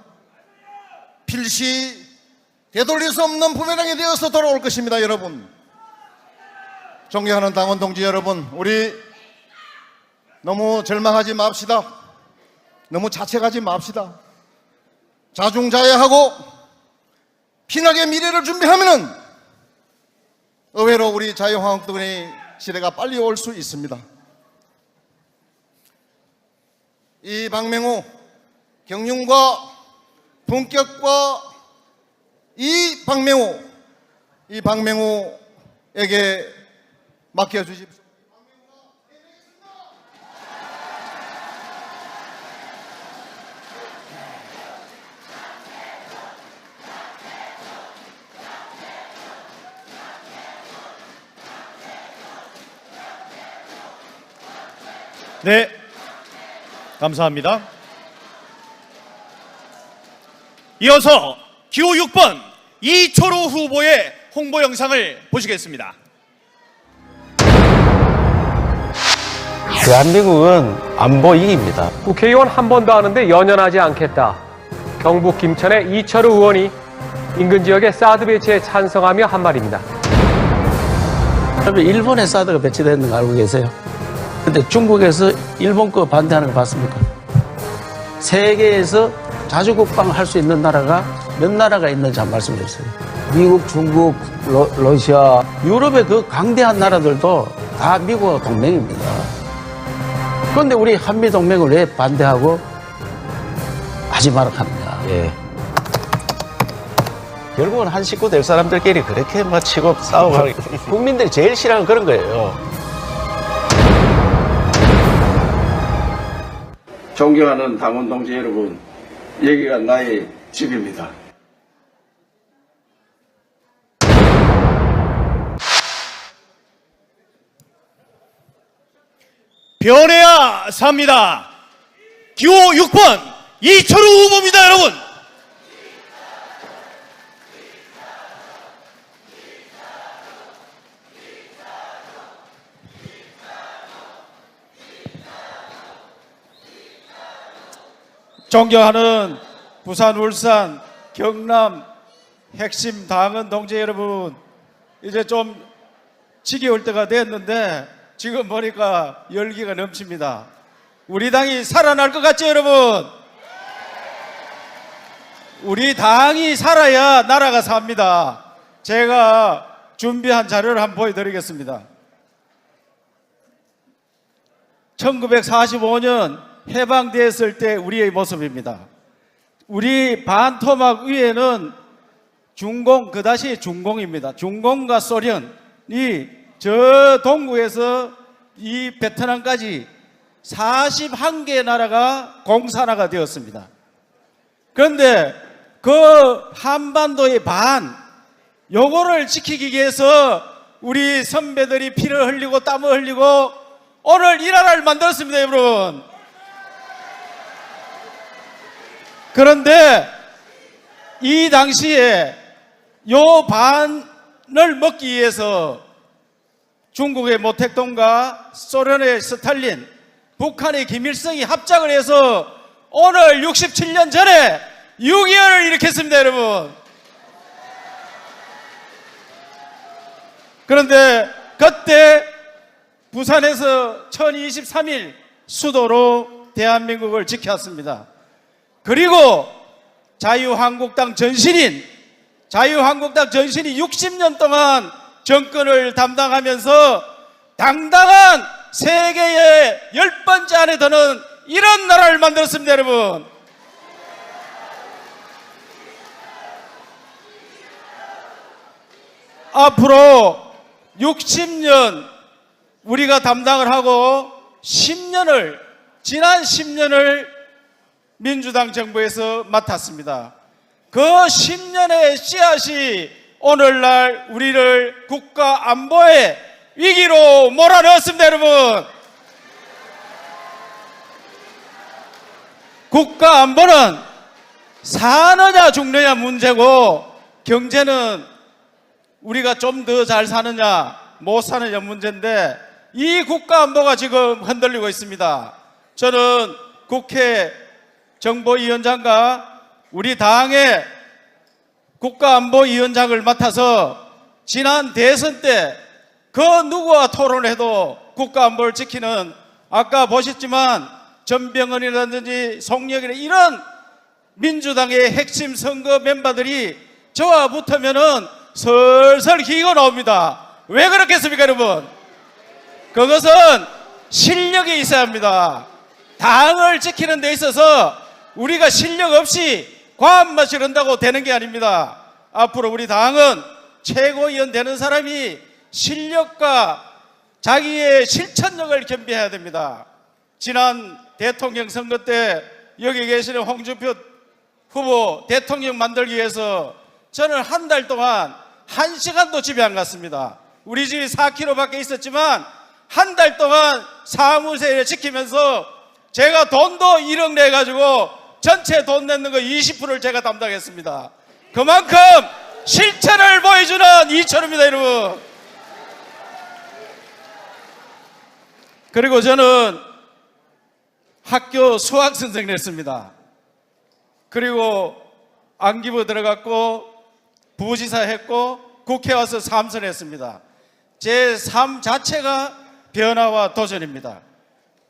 필시 되돌릴 수 없는 부메랑이 되어서 돌아올 것입니다. 여러분, 존경하는 당원 동지 여러분, 우리 너무 절망하지 맙시다. 너무 자책하지 맙시다. 자중자애하고 피나게 미래를 준비하면은 의외로 우리 자유한국당의 시대가 빨리 올 수 있습니다. 이 박맹호 경륜과 품격과 이 박맹호에게 맡겨주십시오. 네, 감사합니다. 이어서 기호 6번 이철호 후보의 홍보 영상을 보시겠습니다. 대한민국은 안보 이기입니다. 국회의원 한 번 더 하는데 연연하지 않겠다. 경북 김천의 이철우 의원이 인근 지역의 사드 배치에 찬성하며 한 말입니다. 그러면 일본에 사드가 배치되는 거 알고 계세요? 근데 중국에서 일본 거 반대하는 거 봤습니까? 세계에서 자주국방을 할 수 있는 나라가 몇 나라가 있는지 한번 말씀 주세요. 미국, 중국, 러시아, 유럽의 그 강대한 나라들도 다 미국과 동맹입니다. 그런데 우리 한미동맹을 왜 반대하고 하지 마라 하느냐. 예. 결국은 한 식구 될 사람들끼리 그렇게 막 치고 싸우고 국민들이 제일 싫어하는 그런 거예요. 존경하는 당원 동지 여러분, 여기가 나의 집입니다. 변해야 삽니다. 기호 6번 이철우 후보입니다, 여러분. 존경하는 부산, 울산, 경남 핵심 당원 동지 여러분, 이제 좀 지겨울 때가 됐는데 지금 보니까 열기가 넘칩니다. 우리 당이 살아날 것 같죠, 여러분? 우리 당이 살아야 나라가 삽니다. 제가 준비한 자료를 한번 보여드리겠습니다. 1945년 해방되었을 때 우리의 모습입니다. 우리 반토막 위에는 중공, 그다시 중공입니다. 중공과 소련이 저 동구에서 이 베트남까지 41개 나라가 공산화가 되었습니다. 그런데 그 한반도의 반, 요거를 지키기 위해서 우리 선배들이 피를 흘리고 땀을 흘리고 오늘 이 나라를 만들었습니다, 여러분. 그런데 이 당시에 요 반을 먹기 위해서 중국의 모택동과 소련의 스탈린, 북한의 김일성이 합작을 해서 오늘 67년 전에 6.25를 일으켰습니다, 여러분. 그런데 그때 부산에서 1023일 수도로 대한민국을 지켰습니다. 그리고 자유한국당 전신인 60년 동안 정권을 담당하면서 당당한 세계의 10번째 안에 드는 이런 나라를 만들었습니다, 여러분. 앞으로 60년 우리가 담당을 하고 지난 10년을 민주당 정부에서 맡았습니다. 그 10년의 씨앗이 오늘날 우리를 국가 안보의 위기로 몰아넣었습니다, 여러분. 국가 안보는 사느냐 죽느냐 문제고 경제는 우리가 좀 더 잘 사느냐 못 사느냐 문제인데 이 국가 안보가 지금 흔들리고 있습니다. 저는 국회 정보위원장과 우리 당의 국가안보위원장을 맡아서 지난 대선 때 그 누구와 토론해도 국가안보를 지키는, 아까 보셨지만 전병헌이라든지 송영이나 이런 민주당의 핵심 선거 멤버들이 저와 붙으면은 설설 기가 나옵니다. 왜 그렇겠습니까, 여러분? 그것은 실력이 있어야 합니다. 당을 지키는 데 있어서 우리가 실력 없이 과한맛을 한다고 되는 게 아닙니다. 앞으로 우리 당은 최고위원 되는 사람이 실력과 자기의 실천력을 겸비해야 됩니다. 지난 대통령 선거 때 여기 계시는 홍준표 후보 대통령 만들기 위해서 저는 한 달 동안 1시간도 집에 안 갔습니다. 우리 집이 4km밖에 있었지만 한 달 동안 사무실에 지키면서 제가 돈도 1억 내가지고 전체 돈 내는 거 20%를 제가 담당했습니다. 그만큼 실체를 보여주는 이철우입니다, 여러분. 그리고 저는 학교 수학 선생을 했습니다. 그리고 안기부 들어갔고 부지사 했고 국회 와서 삼선했습니다. 제 삶 자체가 변화와 도전입니다.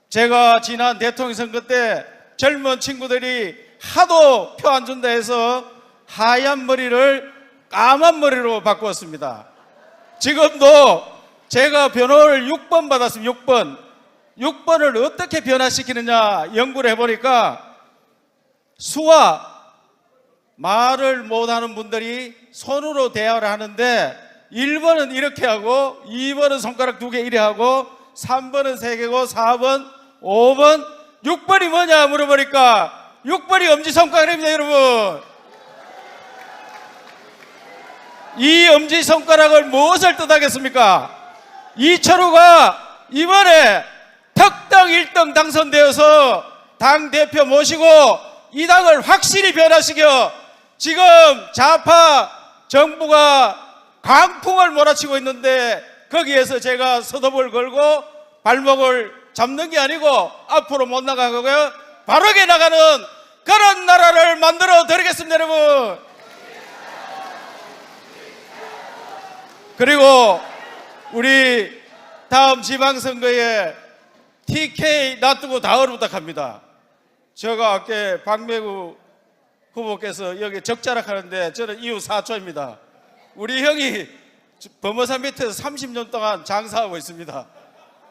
제가 지난 대통령 선거 때 젊은 친구들이 하도 표 안 준다 해서 하얀 머리를 까만 머리로 바꾸었습니다. 지금도 제가 변호를 6번 받았습니다. 6번을 어떻게 변화시키느냐 연구를 해보니까 수와 말을 못하는 분들이 손으로 대화를 하는데 1번은 이렇게 하고 2번은 손가락 2개 이래 하고 3번은 3개고 4번, 5번, 6번이 뭐냐 물어보니까 6번이 엄지손가락입니다. 여러분, 이 엄지손가락을 무엇을 뜻하겠습니까? 이철우가 이번에 특당 1등 당선되어서 당대표 모시고 이 당을 확실히 변화시켜 지금 좌파 정부가 강풍을 몰아치고 있는데 거기에서 제가 서dob을 걸고 발목을 잡는 게 아니고 앞으로 못 나가고요, 바르게 나가는 그런 나라를 만들어 드리겠습니다. 여러분, 그리고 우리 다음 지방선거에 TK 놔두고 다을 부탁합니다. 제가 아까 박매구 후보께서 여기 적자락하는데 저는 이후 사촌입니다. 우리 형이 범어산 밑에서 30년 동안 장사하고 있습니다.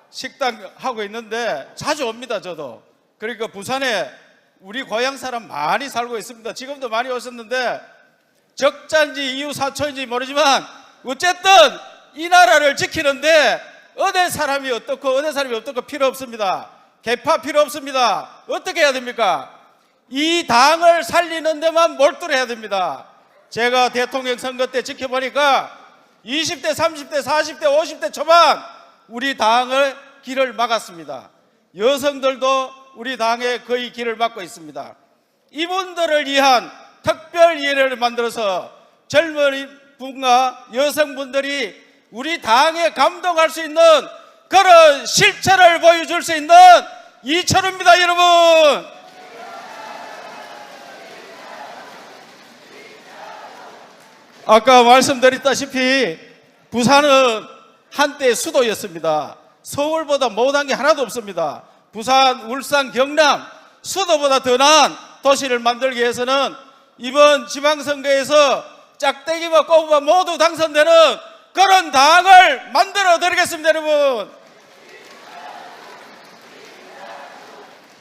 식당 하고 있는데 자주 옵니다. 저도. 그러니까 부산에 우리 고향 사람 많이 살고 있습니다. 지금도 많이 오셨는데 적자인지 이후 사촌인지 모르지만 어쨌든 이 나라를 지키는데 어느 사람이 어떻고 어느 사람이 어떻고 필요 없습니다. 개파 필요 없습니다. 어떻게 해야 됩니까? 이 당을 살리는 데만 몰두를 해야 됩니다. 제가 대통령 선거 때 지켜보니까 20대, 30대, 40대, 50대 초반 우리 당의 길을 막았습니다. 여성들도 우리 당의 거의 길을 막고 있습니다. 이분들을 위한 특별위원회를 만들어서 젊은 분과 여성분들이 우리 당에 감동할 수 있는 그런 실체를 보여줄 수 있는 이철우입니다. 여러분, 아까 말씀드렸다시피 부산은 한때 수도였습니다. 서울보다 못한 게 하나도 없습니다. 부산, 울산, 경남 수도보다 더 나은 도시를 만들기 위해서는 이번 지방선거에서 짝대기와 꼬부와 모두 당선되는 그런 당을 만들어 드리겠습니다. 여러분,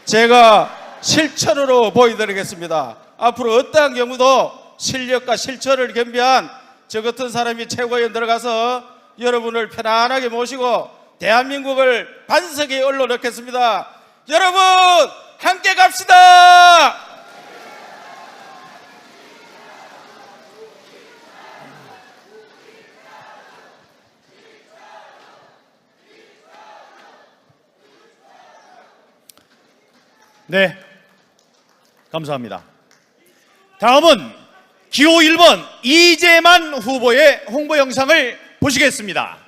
제가 실천으로 보여드리겠습니다. 앞으로 어떠한 경우도 실력과 실천을 겸비한 저 같은 사람이 최고위원 들어가서 여러분을 편안하게 모시고 대한민국을 반석에 올려놓겠습니다. 여러분, 함께 갑시다. 네, 감사합니다. 다음은 기호 1번 이재만 후보의 홍보 영상을 보시겠습니다.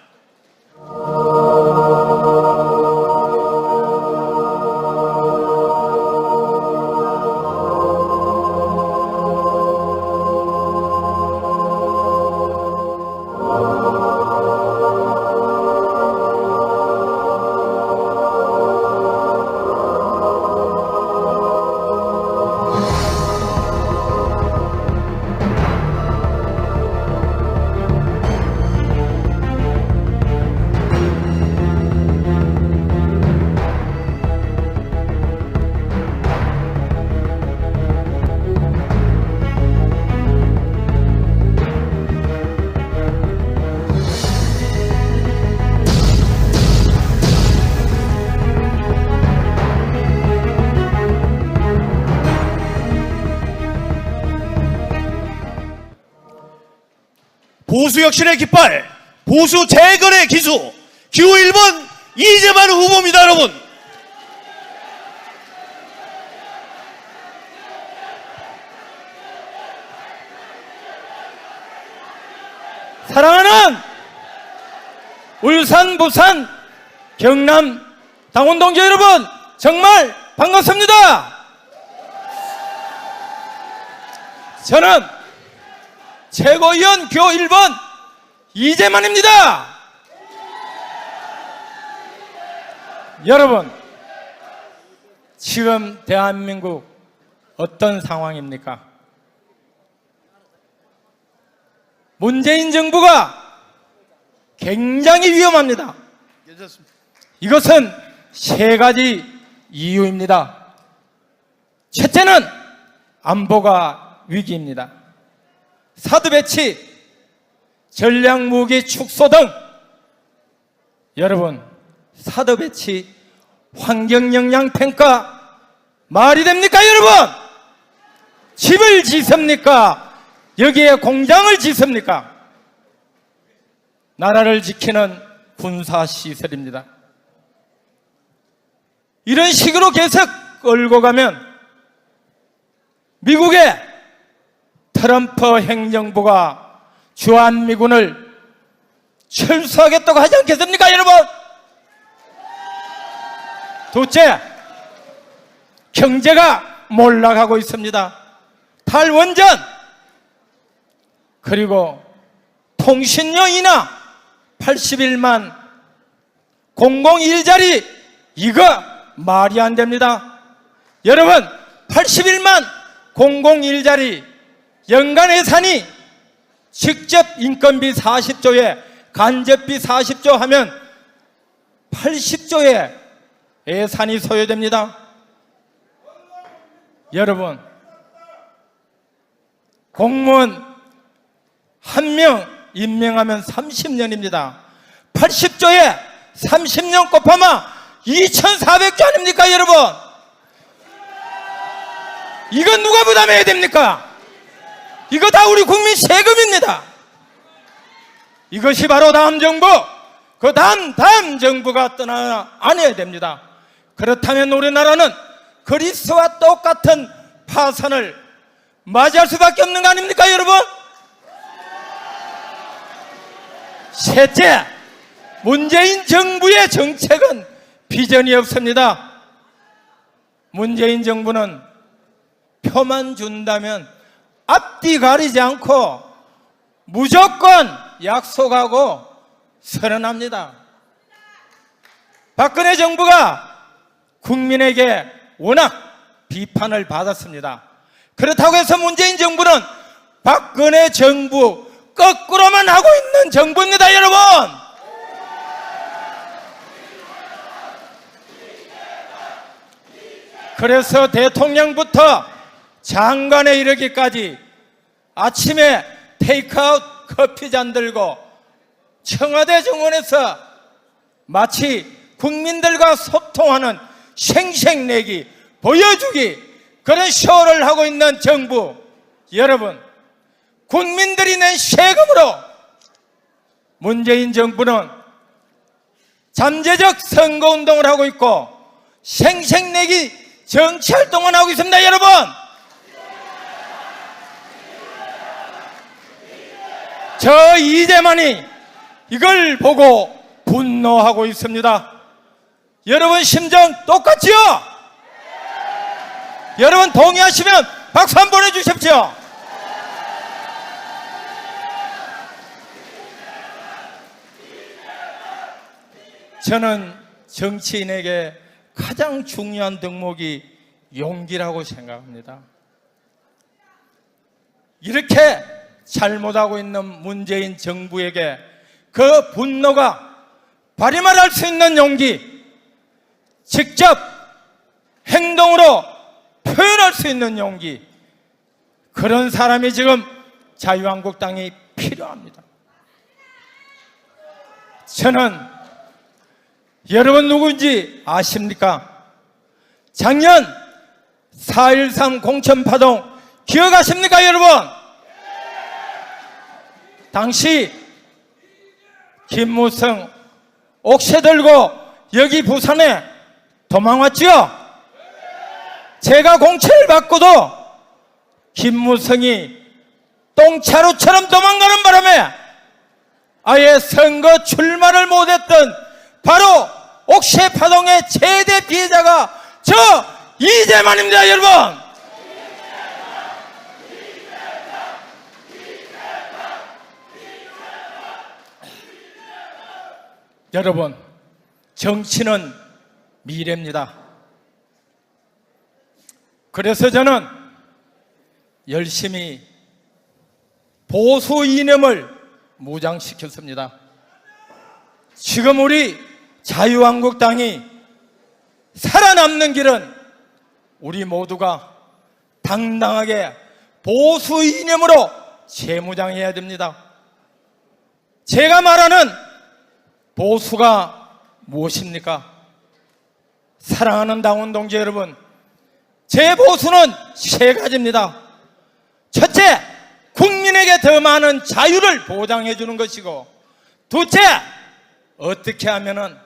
보수 혁신의 깃발, 보수 재건의 기수, 기호 1번 이재만 후보입니다. 여러분, 사랑하는 울산, 부산, 경남 당원 동지 여러분, 정말 반갑습니다. 저는 최고위원 교 1번 이재만입니다. 여러분, 지금 대한민국 어떤 상황입니까? 문재인 정부가 굉장히 위험합니다. 이것은 세 가지 이유입니다. 첫째는 안보가 위기입니다. 사드 배치, 전략무기 축소 등 여러분, 사드 배치 환경영향평가 말이 됩니까 여러분? 집을 짓습니까? 여기에 공장을 짓습니까? 나라를 지키는 군사시설입니다. 이런 식으로 계속 끌고 가면 미국의 트럼프 행정부가 주한미군을 철수하겠다고 하지 않겠습니까 여러분? 둘째, 경제가 몰락하고 있습니다. 탈원전, 그리고 통신료 인하 81만 공공일자리, 이거 말이 안 됩니다. 여러분, 81만 공공일자리 연간 예산이 직접 인건비 40조에 간접비 40조 하면 80조의 예산이 소요됩니다. 여러분, 공무원 한 명 임명하면 30년입니다. 80조에 30년 곱하면 2,400조 아닙니까 여러분? 이건 누가 부담해야 됩니까? 이거 다 우리 국민 세금입니다. 이것이 바로 다음 정부, 그 다음 정부가 떠나 안 해야 됩니다. 그렇다면 우리나라는 그리스와 똑같은 파산을 맞이할 수밖에 없는 거 아닙니까 여러분? 셋째, 문재인 정부의 정책은 비전이 없습니다. 문재인 정부는 표만 준다면 앞뒤 가리지 않고 무조건 약속하고 선언합니다. 박근혜 정부가 국민에게 워낙 비판을 받았습니다. 그렇다고 해서 문재인 정부는 박근혜 정부 거꾸로만 하고 있는 정부입니다 여러분. 그래서 대통령부터 장관에 이르기까지 아침에 테이크아웃 커피잔 들고 청와대 정원에서 마치 국민들과 소통하는 생색내기, 보여주기, 그런 쇼를 하고 있는 정부. 여러분, 국민들이 낸 세금으로 문재인 정부는 잠재적 선거운동을 하고 있고 생색내기 정치활동을 하고 있습니다 여러분. 저 이재만이 이걸 보고 분노하고 있습니다. 여러분 심정 똑같지요? 여러분 동의하시면 박수 한번 보내주십시오. 저는 정치인에게 가장 중요한 덕목이 용기라고 생각합니다. 이렇게 잘못하고 있는 문재인 정부에게 그 분노가 발휘할 수 있는 용기, 직접 행동으로 표현할 수 있는 용기, 그런 사람이 지금 자유한국당이 필요합니다. 저는 여러분 누구인지 아십니까? 작년 4.13 공천파동 기억하십니까 여러분? 당시 김무성 옥새 들고 여기 부산에 도망왔지요? 제가 공천을 받고도 김무성이 똥차루처럼 도망가는 바람에 아예 선거 출마를 못했던 바로 옥새 파동의 최대 피해자가 저 이재만입니다 여러분. 여러분, 정치는 미래입니다. 그래서 저는 열심히 보수 이념을 무장시켰습니다. 지금 우리 자유한국당이 살아남는 길은 우리 모두가 당당하게 보수 이념으로 재무장해야 됩니다. 제가 말하는 보수가 무엇입니까? 사랑하는 당원 동지 여러분, 제 보수는 세 가지입니다. 첫째, 국민에게 더 많은 자유를 보장해 주는 것이고, 둘째, 어떻게 하면은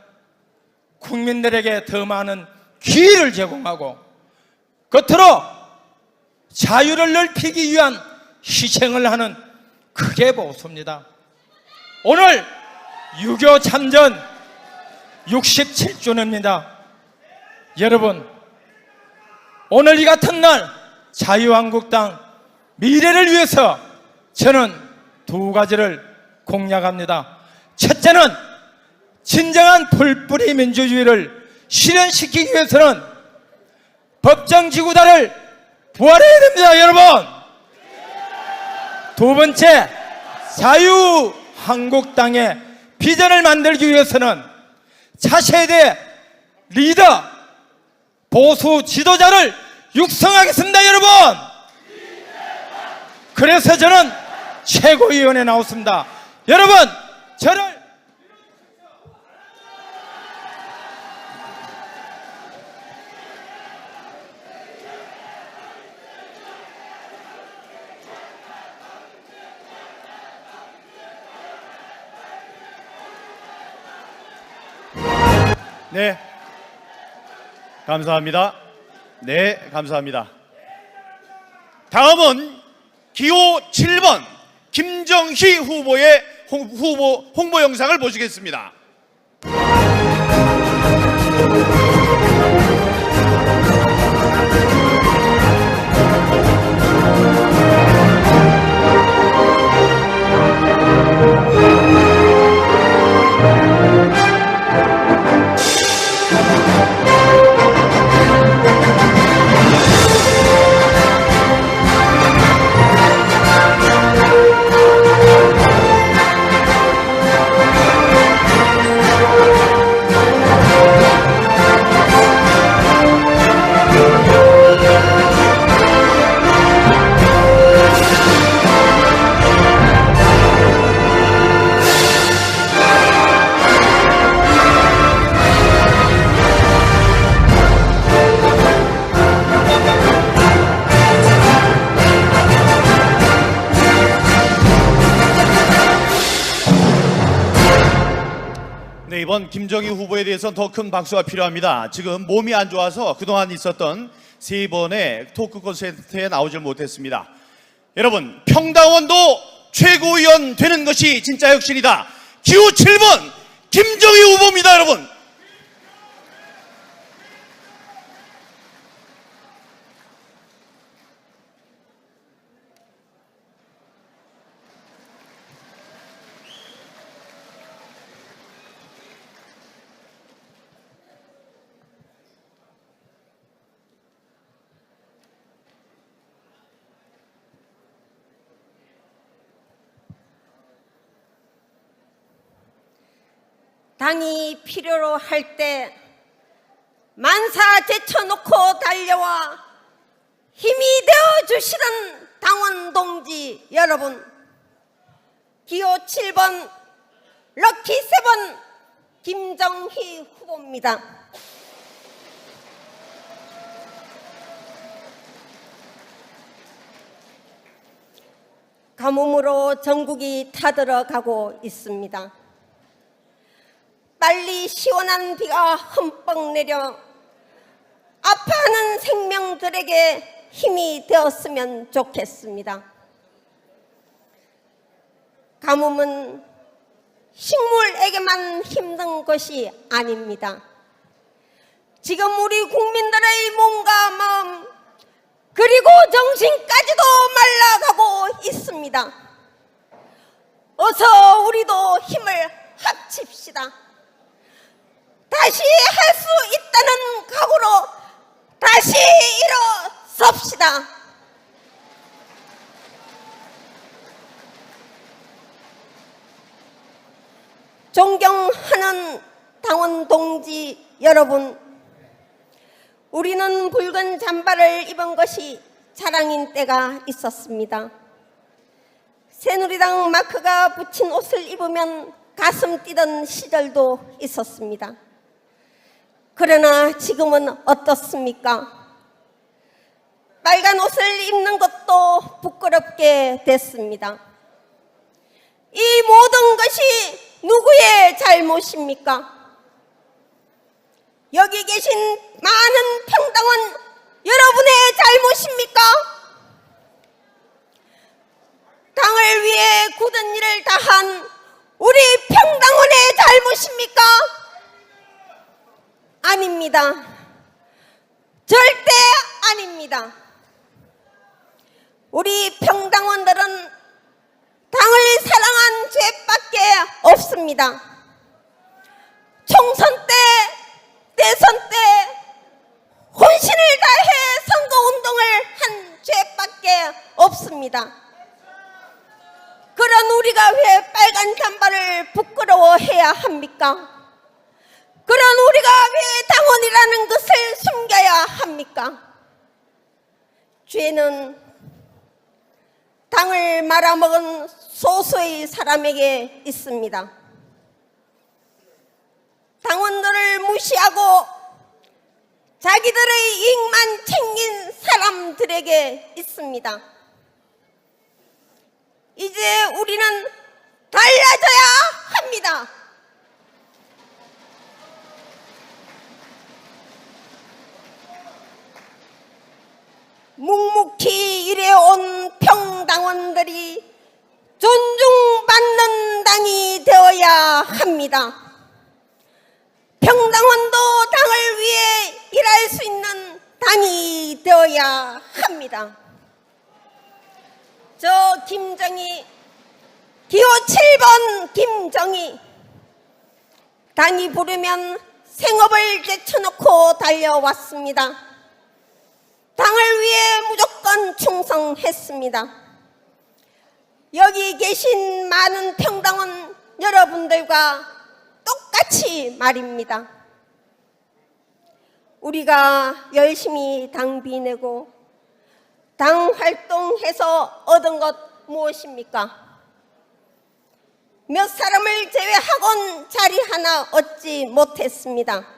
국민들에게 더 많은 기회를 제공하고, 끝으로 자유를 넓히기 위한 희생을 하는 그게 보수입니다. 오늘 6.25 참전 67주년입니다. 여러분, 오늘 이 같은 날 자유한국당 미래를 위해서 저는 두 가지를 공약합니다. 첫째는 진정한 풀뿌리 민주주의를 실현시키기 위해서는 법정지구단을 부활해야 됩니다, 여러분. 두 번째, 자유한국당의 비전을 만들기 위해서는 차세대 리더, 보수 지도자를 육성하겠습니다, 여러분. 그래서 저는 최고위원회에 나왔습니다. 여러분, 저를 네, 감사합니다. 네, 감사합니다. 다음은 기호 7번 김정희 후보의 홍보 영상을 보시겠습니다. 네, 이번 김정희 후보에 대해서는 더 큰 박수가 필요합니다. 지금 몸이 안 좋아서 그동안 있었던 세 번의 토크 콘서트에 나오질 못했습니다. 여러분, 평당원도 최고위원 되는 것이 진짜 혁신이다. 기호 7번 김정희 후보입니다, 여러분. 당이 필요로 할 때 만사 제쳐놓고 달려와 힘이 되어주시는 당원 동지 여러분, 기호 7번 럭키 7 김정희 후보입니다. 가뭄으로 전국이 타들어가고 있습니다. 빨리 시원한 비가 흠뻑 내려 아파하는 생명들에게 힘이 되었으면 좋겠습니다. 가뭄은 식물에게만 힘든 것이 아닙니다. 지금 우리 국민들의 몸과 마음 그리고 정신까지도 말라가고 있습니다. 어서 우리도 힘을 합칩시다. 다시 할 수 있다는 각오로 다시 일어섭시다. 존경하는 당원 동지 여러분, 우리는 붉은 잠바를 입은 것이 자랑인 때가 있었습니다. 새누리당 마크가 붙인 옷을 입으면 가슴 뛰던 시절도 있었습니다. 그러나 지금은 어떻습니까? 빨간 옷을 입는 것도 부끄럽게 됐습니다. 이 모든 것이 누구의 잘못입니까? 여기 계신 많은 평당원 여러분의 잘못입니까? 당을 위해 굳은 일을 다한 우리 평당원의 잘못입니까? 아닙니다. 절대 아닙니다. 우리 평당원들은 당을 사랑한 죄밖에 없습니다. 총선 때, 대선 때 혼신을 다해 선거운동을 한 죄밖에 없습니다. 그런 우리가 왜 빨간 잠바를 부끄러워해야 합니까? 그런 우리가 왜 당원이라는 것을 숨겨야 합니까? 죄는 당을 말아먹은 소수의 사람에게 있습니다. 당원들을 무시하고 자기들의 이익만 챙긴 사람들에게 있습니다. 이제 우리는 달라져야 합니다. 묵묵히 일해온 평당원들이 존중받는 당이 되어야 합니다. 평당원도 당을 위해 일할 수 있는 당이 되어야 합니다. 저 김정희, 기호 7번 김정희, 당이 부르면 생업을 제쳐놓고 달려왔습니다. 당을 위해 무조건 충성했습니다. 여기 계신 많은 평당원 여러분들과 똑같이 말입니다. 우리가 열심히 당비 내고 당 활동해서 얻은 것 무엇입니까? 몇 사람을 제외하곤 자리 하나 얻지 못했습니다.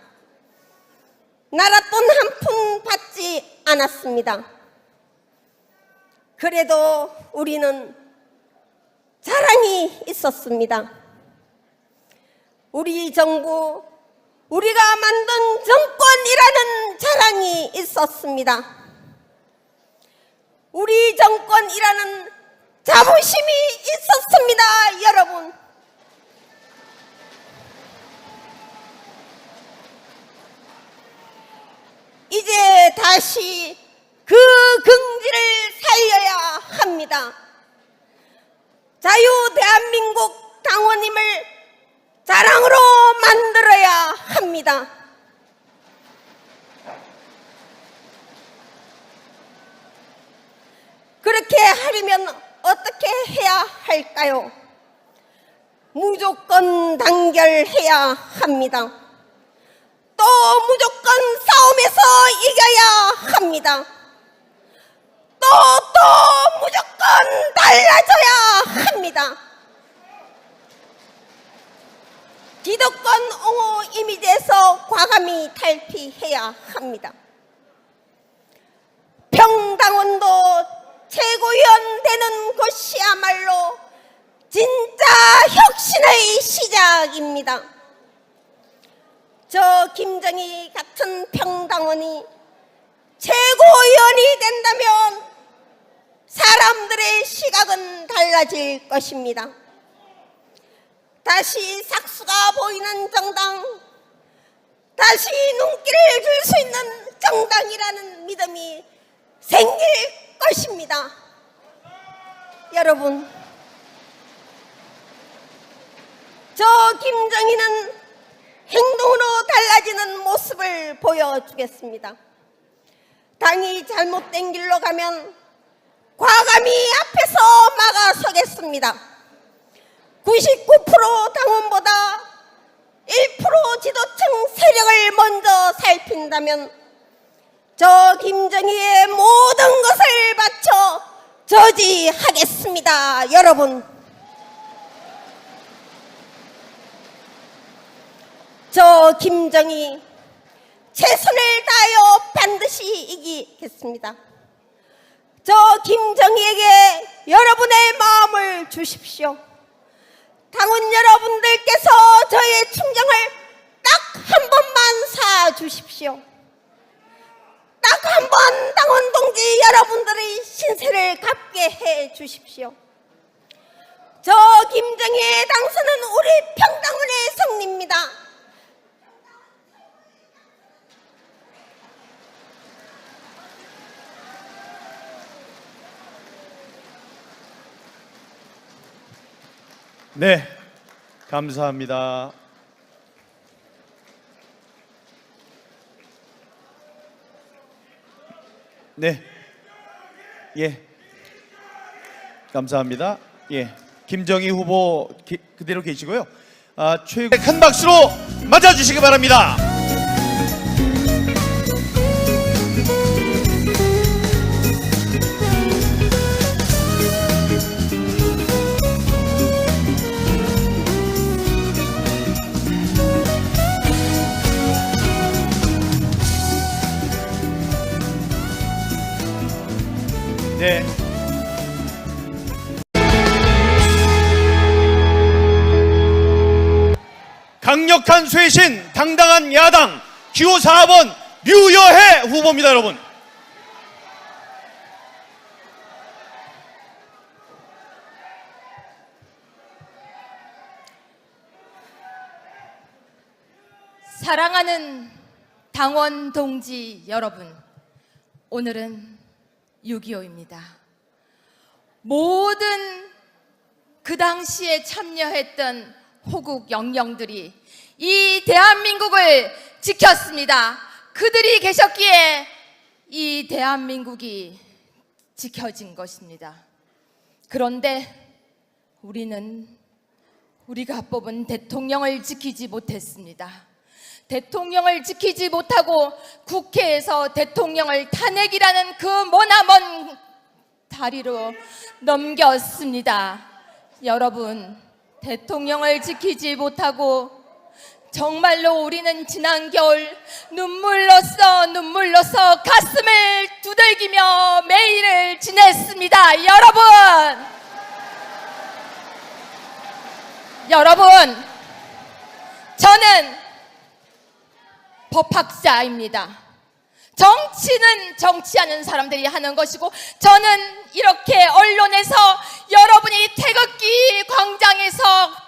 나랏돈 한 푼 받지 않았습니다. 그래도 우리는 자랑이 있었습니다. 우리 정부, 우리가 만든 정권이라는 자랑이 있었습니다. 우리 정권이라는 자부심이 있었습니다, 여러분. 이제 다시 그 긍지를 살려야 합니다. 자유 대한민국 당원임을 자랑으로 만들어야 합니다. 그렇게 하려면 어떻게 해야 할까요? 무조건 단결해야 합니다. 또 무조건 싸움에서 이겨야 합니다. 또 무조건 달라져야 합니다. 기득권 옹호 이미지에서 과감히 탈피해야 합니다. 평당원도 최고위원 되는 것이야말로 진짜 혁신의 시작입니다. 저 김정희 같은 평당원이 최고위원이 된다면 사람들의 시각은 달라질 것입니다. 다시 삭수가 보이는 정당, 다시 눈길을 줄 수 있는 정당이라는 믿음이 생길 것입니다. 여러분, 저 김정희는 행동으로 달라 달라지는 모습을 보여주겠습니다. 당이 잘못된 길로 가면 과감히 앞에서 막아서겠습니다. 99% 당원보다 1% 지도층 세력을 먼저 살핀다면 저 김정희의 모든 것을 바쳐 저지하겠습니다. 여러분, 저 김정희 최선을 다하여 반드시 이기겠습니다. 저 김정희에게 여러분의 마음을 주십시오. 당원 여러분들께서 저의 충정을 딱 한 번만 사주십시오. 딱 한 번 당원 동지 여러분들의 신세를 갚게 해 주십시오. 저 김정희의 당선은 우리 평당원의 승리입니다. 네, 감사합니다. 네, 예, 감사합니다. 예, 김정희 후보 그대로 계시고요. 최고 큰 박수로 맞아주시기 바랍니다. 네. 강력한 쇄신, 당당한 야당, 기호 4번 류여해 후보입니다, 여러분. 사랑하는 당원 동지 여러분, 오늘은 6.25입니다. 모든 그 당시에 참여했던 호국 영령들이 이 대한민국을 지켰습니다. 그들이 계셨기에 이 대한민국이 지켜진 것입니다. 그런데 우리가 뽑은 대통령을 지키지 못했습니다. 대통령을 지키지 못하고 국회에서 대통령을 탄핵이라는 그 머나먼 다리로 넘겼습니다. 여러분, 대통령을 지키지 못하고 정말로 우리는 지난 겨울 눈물로써 가슴을 두들기며 매일을 지냈습니다. 여러분, 저는 법학자입니다. 정치는 정치하는 사람들이 하는 것이고, 저는 이렇게 언론에서 여러분이 태극기 광장에서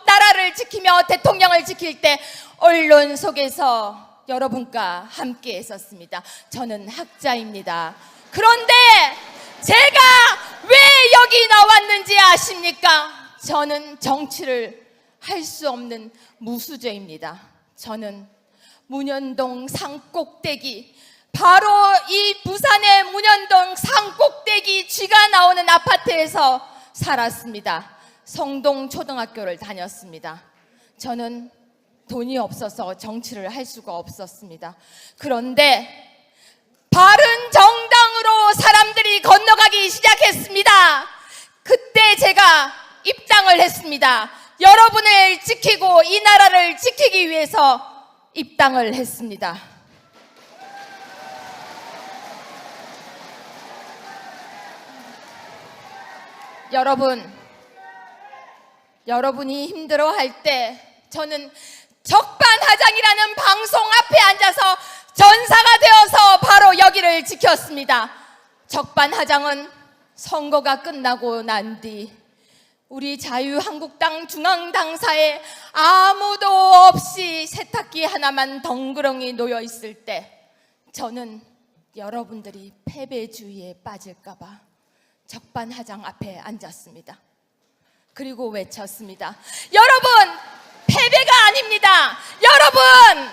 나라를 지키며 대통령을 지킬 때 언론 속에서 여러분과 함께 했었습니다. 저는 학자입니다. 그런데 제가 왜 여기 나왔는지 아십니까? 저는 정치를 할 수 없는 무수죄입니다. 저는 문현동 산꼭대기, 바로 이 부산의 문현동 산꼭대기 쥐가 나오는 아파트에서 살았습니다. 성동초등학교를 다녔습니다. 저는 돈이 없어서 정치를 할 수가 없었습니다. 그런데 바른 정당으로 사람들이 건너가기 시작했습니다. 그때 제가 입당을 했습니다. 여러분을 지키고 이 나라를 지키기 위해서 입당을 했습니다. 여러분이 힘들어할 때 저는 적반하장이라는 방송 앞에 앉아서 전사가 되어서 바로 여기를 지켰습니다. 적반하장은 선거가 끝나고 난 뒤 우리 자유한국당 중앙당사에 아무도 없이 세탁기 하나만 덩그러니 놓여 있을 때 저는 여러분들이 패배주의에 빠질까봐 적반하장 앞에 앉았습니다. 그리고 외쳤습니다. 여러분, 패배가 아닙니다. 여러분,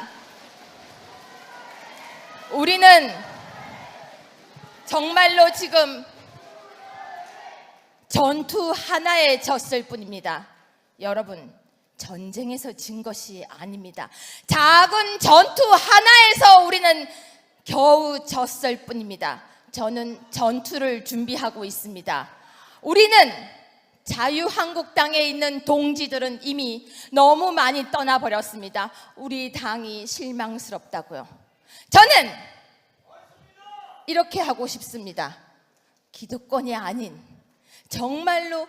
우리는 정말로 지금 전투 하나에 졌을 뿐입니다. 여러분, 전쟁에서 진 것이 아닙니다. 작은 전투 하나에서 우리는 겨우 졌을 뿐입니다. 저는 전투를 준비하고 있습니다. 우리는 자유한국당에 있는 동지들은 이미 너무 많이 떠나버렸습니다. 우리 당이 실망스럽다고요. 저는 이렇게 하고 싶습니다. 기득권이 아닌 정말로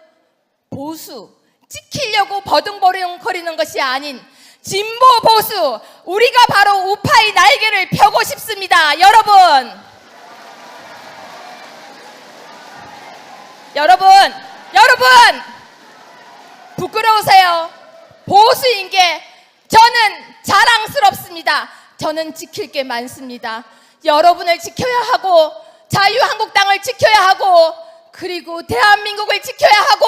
보수, 지키려고 버둥거리는 것이 아닌 진보 보수, 우리가 바로 우파의 날개를 펴고 싶습니다. 여러분 부끄러우세요? 보수인 게 저는 자랑스럽습니다. 저는 지킬 게 많습니다. 여러분을 지켜야 하고, 자유한국당을 지켜야 하고, 그리고 대한민국을 지켜야 하고,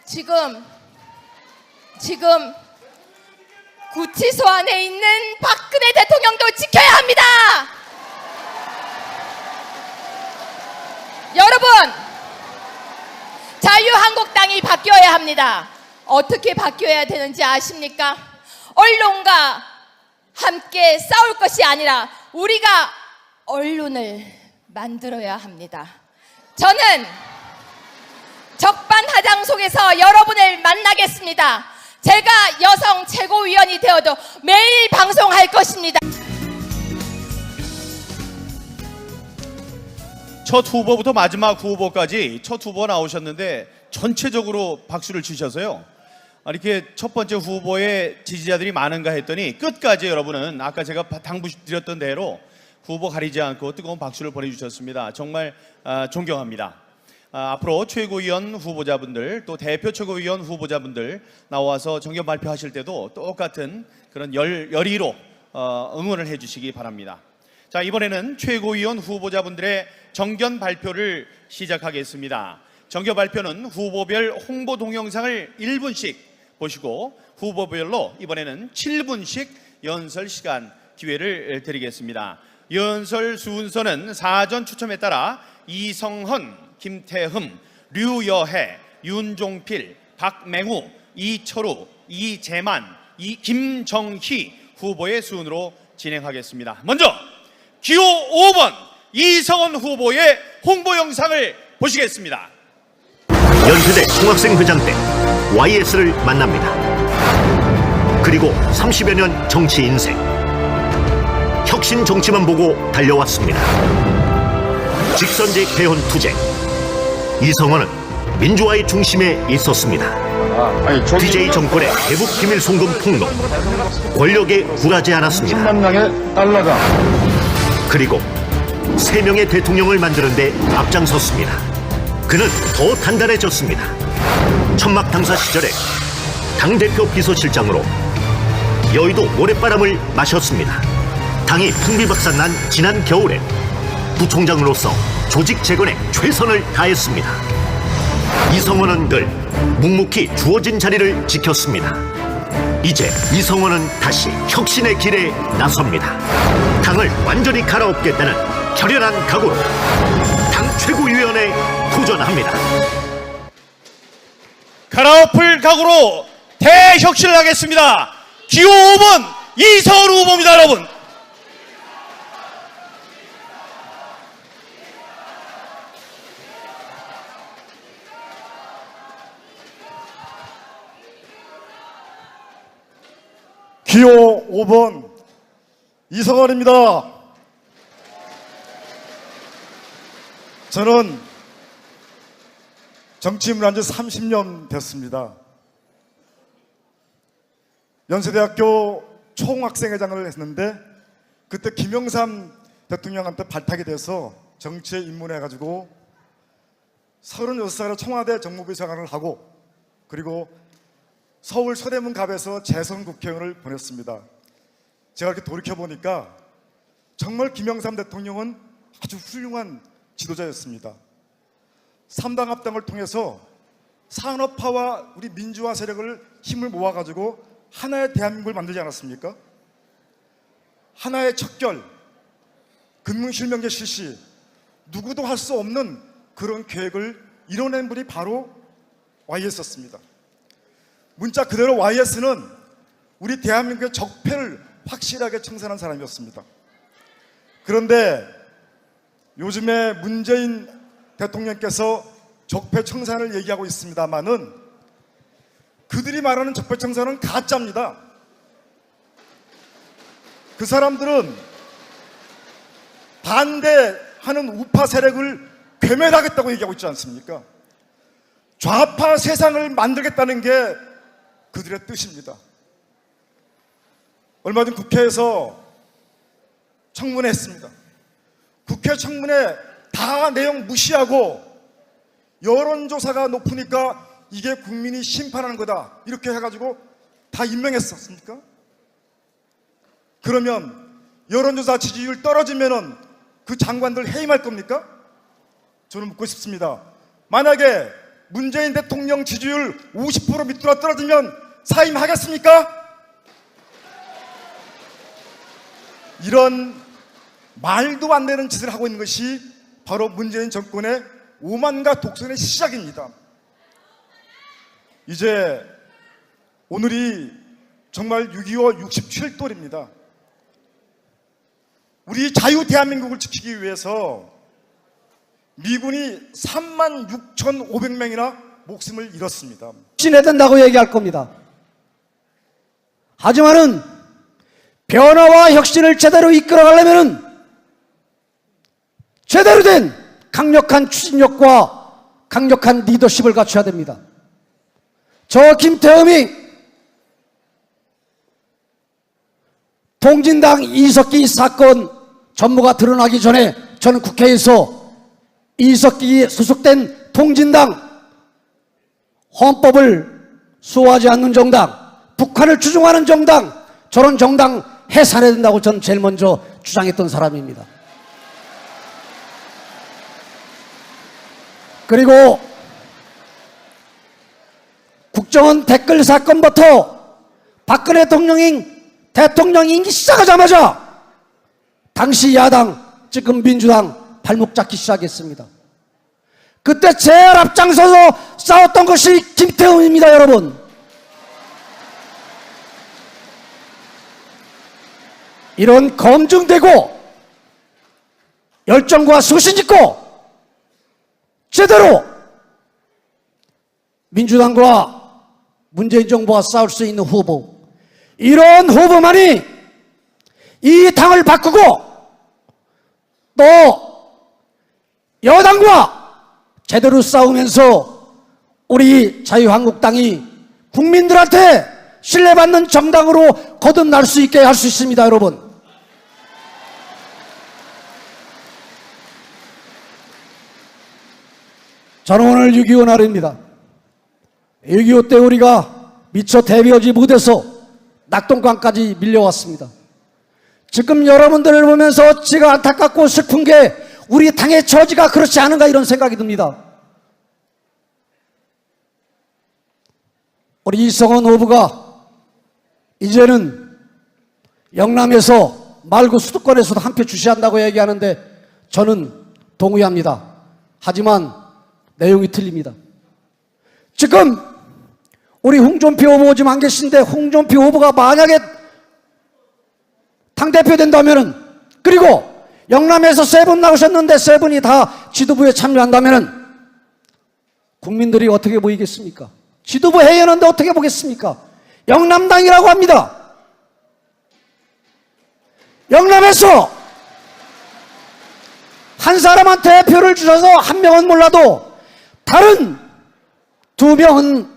지금 구치소 안에 있는 박근혜 대통령도 지켜야 합니다. 여러분, 자유한국당이 바뀌어야 합니다. 어떻게 바뀌어야 되는지 아십니까? 언론과 함께 싸울 것이 아니라 우리가 언론을 만들어야 합니다. 저는 적반하장 속에서 여러분을 만나겠습니다. 제가 여성 최고위원이 되어도 매일 방송할 것입니다. 첫 후보부터 마지막 후보까지 첫 후보 나오셨는데 전체적으로 박수를 치셔서요. 이렇게 첫 번째 후보의 지지자들이 많은가 했더니 끝까지 여러분은 아까 제가 당부드렸던 대로 후보 가리지 않고 뜨거운 박수를 보내주셨습니다. 정말 존경합니다. 앞으로 최고위원 후보자분들, 또 대표 최고위원 후보자분들 나와서 정견 발표하실 때도 똑같은 그런 열의로 응원을 해주시기 바랍니다. 자, 이번에는 최고위원 후보자분들의 정견 발표를 시작하겠습니다. 정견 발표는 후보별 홍보 동영상을 1분씩 보시고 후보별로 이번에는 7분씩 연설 시간 기회를 드리겠습니다. 연설 순서는 사전 추첨에 따라 이성헌, 김태흠, 류여해, 윤종필, 박맹우, 이철우, 이재만, 김정희 후보의 순으로 진행하겠습니다. 먼저 기호 5번 이성헌 후보의 홍보 영상을 보시겠습니다. 연세대 총학생회장 때 YS를 만납니다. 그리고 30여 년 정치 인생, 혁신 정치만 보고 달려왔습니다. 직선제 개헌 투쟁, 이성헌은 민주화의 중심에 있었습니다. DJ 정권의 대북 기밀 송금 폭로, 권력에 굴하지 않았습니다. 10만 명의 달러가 그리고 3명의 대통령을 만드는 데 앞장섰습니다. 그는 더 단단해졌습니다. 천막 당사 시절에 당대표 비서실장으로 여의도 모래바람을 마셨습니다. 당이 풍비박산난 지난 겨울에 부총장으로서 조직 재건에 최선을 다했습니다. 이성헌은 늘 묵묵히 주어진 자리를 지켰습니다. 이제 이성헌은 다시 혁신의 길에 나섭니다. 당을 완전히 갈아엎겠다는 결연한 각오로 당 최고위원에 도전합니다. 갈아엎을 각오로 대혁신을 하겠습니다. 기호 5번 이성헌 후보입니다. 여러분, 기호 5번 이성헌입니다. 저는 정치인을 한 지 30년 됐습니다. 연세대학교 총학생회장을 했는데 그때 김영삼 대통령한테 발탁이 돼서 정치에 입문해가지고 36살에 청와대 정무비서관을 하고 그리고 서울 서대문 갑에서 재선 국회의원을 보냈습니다. 제가 이렇게 돌이켜보니까 정말 김영삼 대통령은 아주 훌륭한 지도자였습니다. 3당 합당을 통해서 산업화와 우리 민주화 세력을 힘을 모아가지고 하나의 대한민국을 만들지 않았습니까? 하나의 척결, 금융실명제 실시, 누구도 할 수 없는 그런 계획을 이뤄낸 분이 바로 YS였습니다. 문자 그대로 YS는 우리 대한민국의 적폐를 확실하게 청산한 사람이었습니다. 그런데 요즘에 문재인 대통령께서 적폐 청산을 얘기하고 있습니다만은 그들이 말하는 적폐 청산은 가짜입니다. 그 사람들은 반대하는 우파 세력을 괴멸하겠다고 얘기하고 있지 않습니까? 좌파 세상을 만들겠다는 게 그들의 뜻입니다. 얼마 전 국회에서 청문회 했습니다. 국회 청문회 다 내용 무시하고 여론조사가 높으니까 이게 국민이 심판하는 거다 이렇게 해가지고 다 임명했었습니까? 그러면 여론조사 지지율 떨어지면은 그 장관들 해임할 겁니까? 저는 묻고 싶습니다. 만약에 문재인 대통령 지지율 50% 밑으로 떨어지면 사임하겠습니까? 이런 말도 안 되는 짓을 하고 있는 것이 바로 문재인 정권의 오만과 독선의 시작입니다. 이제 오늘이 정말 6.25 67돌입니다. 우리 자유 대한민국을 지키기 위해서 미군이 36,500명이나 목숨을 잃었습니다. 신해야 된다고 얘기할 겁니다. 하지만은 변화와 혁신을 제대로 이끌어가려면은 제대로 된 강력한 추진력과 강력한 리더십을 갖춰야 됩니다. 저 김태흠이 통진당 이석기 사건 전모가 드러나기 전에 저는 국회에서 이석기 소속된 통진당, 헌법을 수호하지 않는 정당, 북한을 추종하는 정당, 저런 정당 해산해야 된다고 저는 제일 먼저 주장했던 사람입니다. 그리고 국정원 댓글 사건부터 박근혜 대통령 임기 시작하자마자 당시 야당, 지금 민주당 발목 잡기 시작했습니다. 그때 제일 앞장서서 싸웠던 것이 김태흠입니다, 여러분. 이런 검증되고 열정과 소신 있고 제대로 민주당과 문재인 정부와 싸울 수 있는 후보, 이런 후보만이 이 당을 바꾸고 또 여당과 제대로 싸우면서 우리 자유한국당이 국민들한테 신뢰받는 정당으로 거듭날 수 있게 할 수 있습니다, 여러분. 저는 오늘 6.25 날입니다. 6.25 때 우리가 미처 대비하지 못해서 낙동강까지 밀려왔습니다. 지금 여러분들을 보면서 제가 안타깝고 슬픈 게 우리 당의 처지가 그렇지 않은가 이런 생각이 듭니다. 우리 이성원 후보가 이제는 영남에서 말고 수도권에서도 한 표 주시한다고 얘기하는데 저는 동의합니다. 하지만 내용이 틀립니다. 지금 우리 홍준표 후보 지금 안 계신데 홍준표 후보가 만약에 당대표 된다면은, 그리고 영남에서 3분 나오셨는데 3분이 다 지도부에 참여한다면은 국민들이 어떻게 보이겠습니까? 지도부 회의하는데 어떻게 보겠습니까? 영남당이라고 합니다. 영남에서 한 사람한테 표를 주셔서 한 명은 몰라도 다른 2명은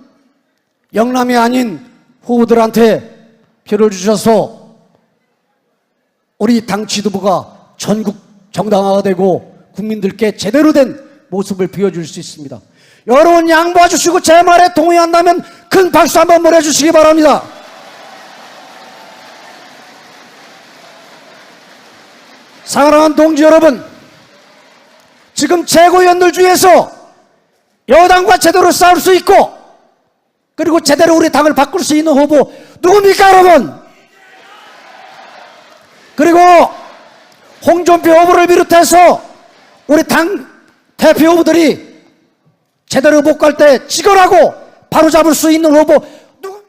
영남이 아닌 후보들한테 표를 주셔서 우리 당 지도부가 전국 정당화가 되고 국민들께 제대로 된 모습을 보여줄 수 있습니다. 여러분 양보해 주시고 제 말에 동의한다면 큰 박수 한번 보내주시기 바랍니다. 사랑하는 동지 여러분, 지금 최고위원들 중에서 여당과 제대로 싸울 수 있고 그리고 제대로 우리 당을 바꿀 수 있는 후보 누굽니까, 여러분? 그리고 홍준표 후보를 비롯해서 우리 당 대표 후보들이 제대로 못 갈 때 직언하고 바로잡을 수 있는 후보 누구?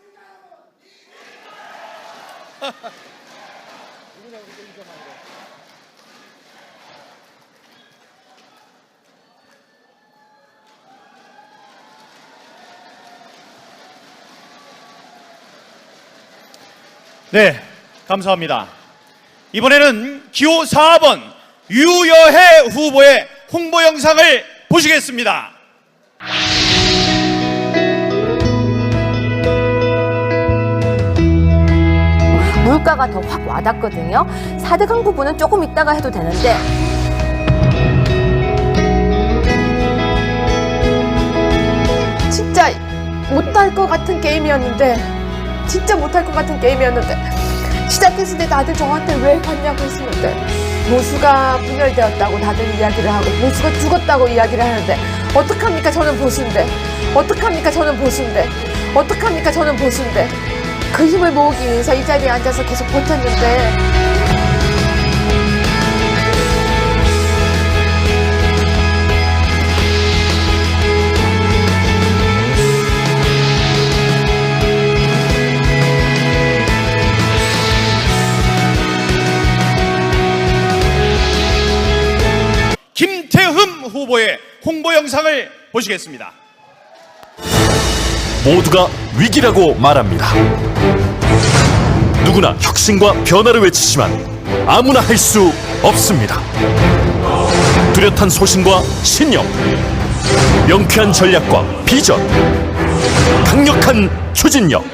네, 감사합니다. 이번에는 기호 4번 유여해 후보의 홍보 영상을 보시겠습니다. 물가가 더 확 와닿거든요. 4대강 부분은 조금 이따가 해도 되는데 진짜 못할 것 같은 게임이었는데 진짜 못할 것 같은 게임이었는데 시작했을 때 다들 저한테 왜 갔냐고 했었는데 보수가 분열되었다고 다들 이야기를 하고 보수가 죽었다고 이야기를 하는데 어떡합니까 저는 보수인데 어떡합니까 저는 보수인데 어떡합니까 저는 보수인데 그 힘을 모으기 위해서 이 자리에 앉아서 계속 버텼는데 김태흠 후보의 홍보 영상을 보시겠습니다. 모두가 위기라고 말합니다. 누구나 혁신과 변화를 외치지만 아무나 할 수 없습니다. 뚜렷한 소신과 신념, 명쾌한 전략과 비전, 강력한 추진력.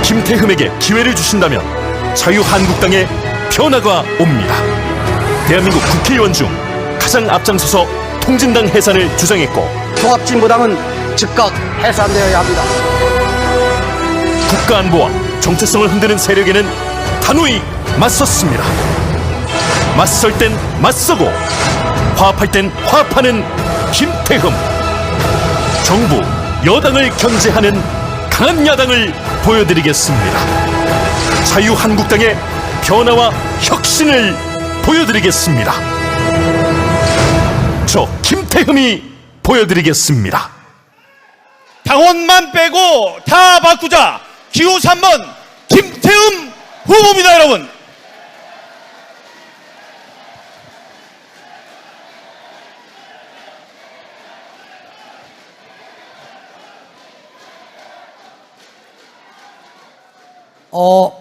김태흠에게 기회를 주신다면 자유한국당의 변화가 옵니다. 대한민국 국회의원 중 가장 앞장서서 통진당 해산을 주장했고 통합진보당은 즉각 해산되어야 합니다. 국가안보와 정체성을 흔드는 세력에는 단호히 맞섰습니다. 맞설 땐 맞서고 화합할 땐 화합하는 김태흠. 정부, 여당을 견제하는 강한 야당을 보여드리겠습니다. 자유한국당의 변화와 혁신을 보여드리겠습니다. 저 김태흠이 보여드리겠습니다. 당원만 빼고 다 바꾸자. 기호 3번 김태흠 후보입니다, 여러분.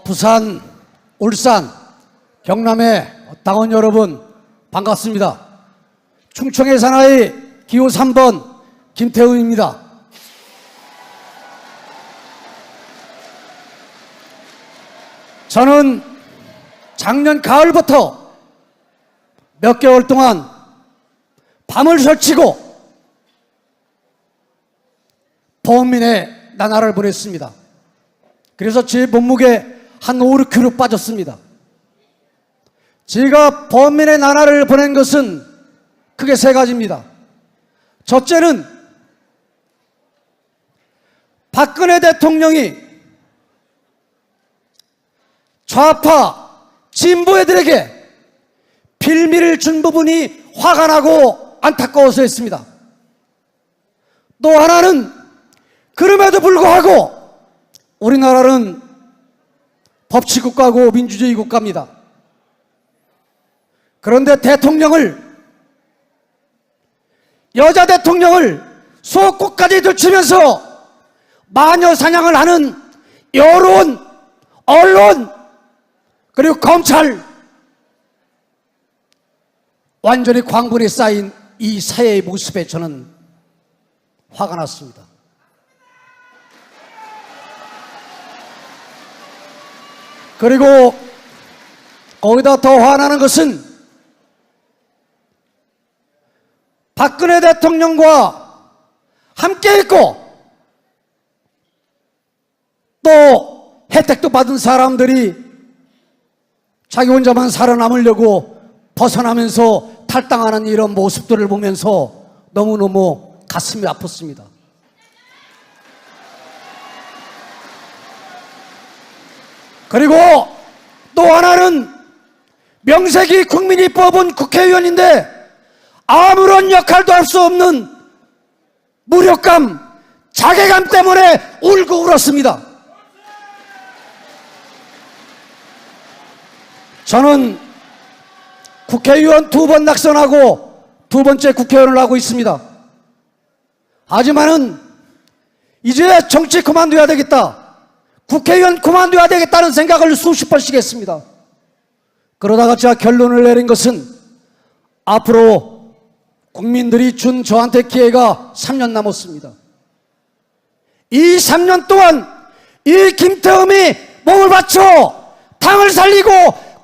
부산, 울산, 경남의 당원 여러분 반갑습니다. 충청의 사나이 기호 3번 김태흠입니다. 저는 작년 가을부터 몇 개월 동안 밤을 설치고 범민의 나날을 보냈습니다. 그래서 제 몸무게 한 5, 6kg 빠졌습니다. 제가 범민의 나날을 보낸 것은 크게 세 가지입니다. 첫째는 박근혜 대통령이 좌파 진보 애들에게 빌미를 준 부분이 화가 나고 안타까워서였습니다. 또 하나는 그럼에도 불구하고 우리나라는 법치국가고 민주주의 국가입니다. 그런데 여자 대통령을 수억곳까지 들치면서 마녀 사냥을 하는 여론, 언론, 그리고 검찰, 완전히 광분이 쌓인 이 사회의 모습에 저는 화가 났습니다. 그리고 거기다 더 화나는 것은 박근혜 대통령과 함께 있고 또 혜택도 받은 사람들이 자기 혼자만 살아남으려고 벗어나면서 탈당하는 이런 모습들을 보면서 너무너무 가슴이 아팠습니다. 그리고 또 하나는 명색이 국민이 뽑은 국회의원인데 아무런 역할도 할 수 없는 무력감, 자괴감 때문에 울고 울었습니다. 저는 국회의원 2번 낙선하고 2번째 국회의원을 하고 있습니다. 하지만은 이제 정치 그만둬야 되겠다, 국회의원 그만둬야 되겠다는 생각을 수십 번씩 했습니다. 그러다가 제가 결론을 내린 것은 앞으로 국민들이 준 저한테 기회가 3년 남았습니다. 이 3년 동안 이 김태흠이 몸을 바쳐 당을 살리고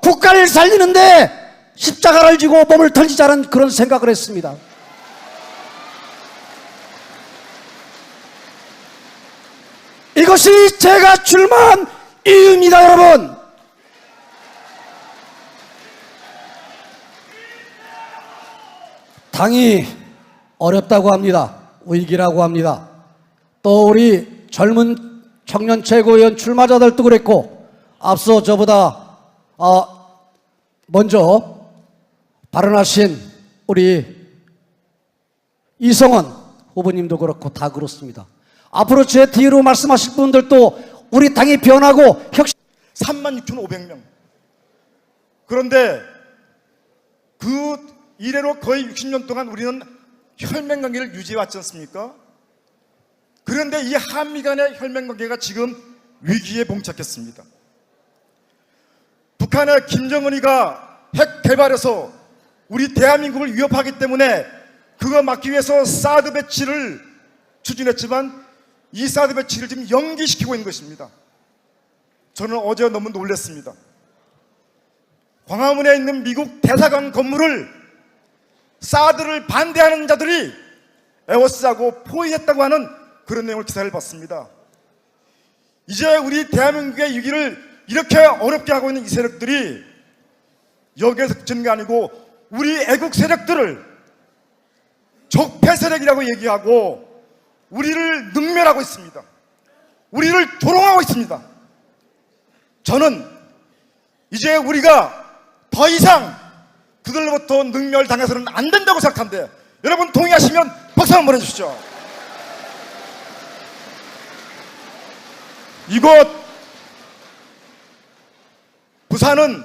국가를 살리는데 십자가를 지고 몸을 던지자는 그런 생각을 했습니다. 이것이 제가 출마한 이유입니다, 여러분. 당이 어렵다고 합니다. 위기라고 합니다. 또 우리 젊은 청년 최고위원 출마자들도 그랬고, 앞서 저보다 먼저 발언하신 우리 이성원 후보님도 그렇고 다 그렇습니다. 앞으로 제 뒤로 말씀하실 분들도 우리 당이 변하고 혁신 36,500명. 그런데 그 이래로 거의 60년 동안 우리는 혈맹관계를 유지해왔지 않습니까? 그런데 이 한미 간의 혈맹관계가 지금 위기에 봉착했습니다. 북한의 김정은이가 핵 개발해서 우리 대한민국을 위협하기 때문에 그거 막기 위해서 사드 배치를 추진했지만 이 사드 배치를 지금 연기시키고 있는 것입니다. 저는 어제 너무 놀랐습니다. 광화문에 있는 미국 대사관 건물을 사드를 반대하는 자들이 에워싸고 포위했다고 하는 그런 내용을 기사를 봤습니다. 이제 우리 대한민국의 위기를 이렇게 어렵게 하고 있는 이 세력들이 여기에서 그치는 게 아니고 우리 애국 세력들을 적폐 세력이라고 얘기하고 우리를 능멸하고 있습니다. 우리를 조롱하고 있습니다. 저는 이제 우리가 더 이상 그들로부터 능멸당해서는 안 된다고 생각하는데, 여러분 동의하시면 박수 한번 보내주시죠. 이곳 부산은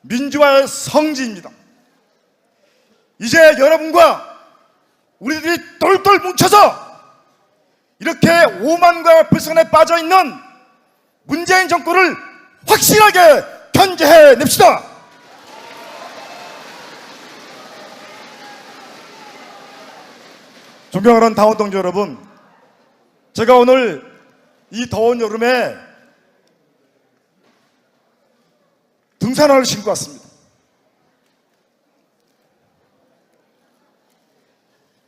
민주화의 성지입니다. 이제 여러분과 우리들이 똘똘 뭉쳐서 이렇게 오만과 불선에 빠져있는 문재인 정권을 확실하게 견제해냅시다. 존경하는 당원 동지 여러분, 제가 오늘 이 더운 여름에 등산화를 신고 왔습니다.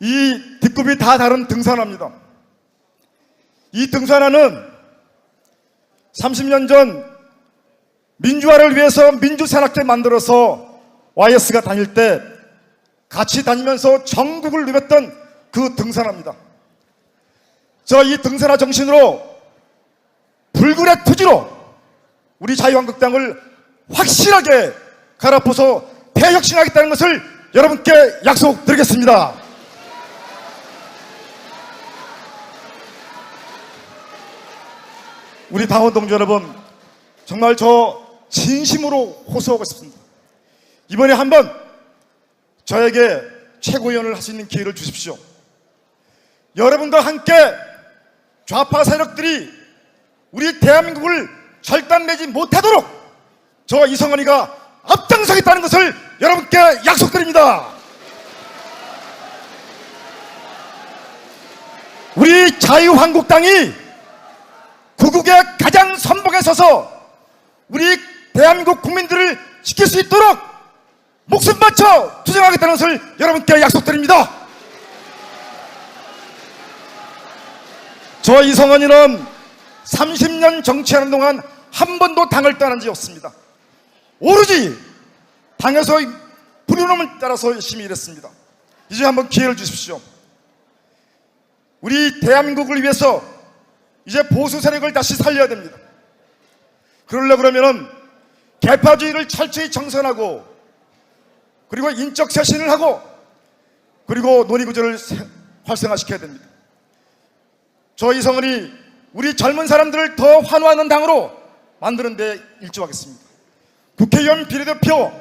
이 뒷굽이 다 다른 등산화입니다. 이 등산화는 30년 전 민주화를 위해서 민주산악회 만들어서 YS가 다닐 때 같이 다니면서 전국을 누볐던 그 등산화입니다. 저 이 등산화 정신으로 불굴의 투지로 우리 자유한국당을 확실하게 갈아엎어서 대혁신하겠다는 것을 여러분께 약속드리겠습니다. 우리 당원 동지 여러분, 정말 저 진심으로 호소하고 싶습니다. 이번에 한번 저에게 최고위원을 할 수 있는 기회를 주십시오. 여러분과 함께 좌파 세력들이 우리 대한민국을 절단내지 못하도록 저 이성원이가 앞장서겠다는 것을 여러분께 약속드립니다. 우리 자유한국당이 구국의 가장 선봉에 서서 우리 대한민국 국민들을 지킬 수 있도록 목숨 바쳐 투쟁하겠다는 것을 여러분께 약속드립니다. 저 이성원이는 30년 정치하는 동안 한 번도 당을 떠난 적이 없습니다. 오로지 당에서 부르짖음을 따라서 열심히 일했습니다. 이제 한번 기회를 주십시오. 우리 대한민국을 위해서 이제 보수 세력을 다시 살려야 됩니다. 그러려고 그러면은 계파주의를 철저히 정선하고 그리고 인적 쇄신을 하고 그리고 논의구조를 활성화시켜야 됩니다. 저 이성은이 우리 젊은 사람들을 더 환호하는 당으로 만드는 데 일조하겠습니다. 국회의원 비례대표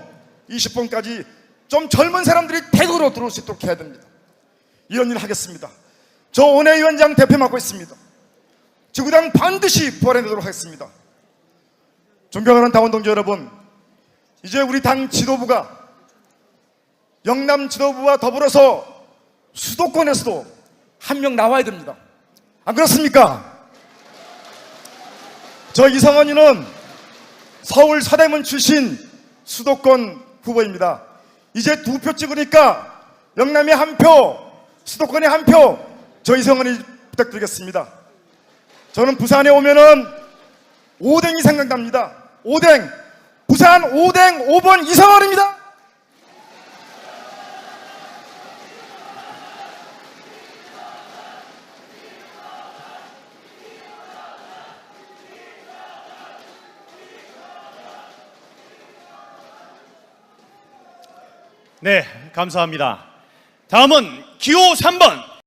20번까지 좀 젊은 사람들이 대구로 들어올 수 있도록 해야 됩니다. 이런 일을 하겠습니다. 저 원외위원장 대표 맡고 있습니다. 지구당 반드시 부활해내도록 하겠습니다. 존경하는 당원 동지 여러분, 이제 우리 당 지도부가 영남 지도부와 더불어서 수도권에서도 한 명 나와야 됩니다. 안 그렇습니까? 저 이성원이는 서울 서대문 출신 수도권 후보입니다. 이제 2표 찍으니까 영남에 1표, 수도권에 1표, 저 이성원이 부탁드리겠습니다. 저는 부산에 오면은 오뎅이 생각납니다. 오뎅, 부산 오뎅 5번 이성원입니다. 네, 감사합니다. 다음은 기호 3번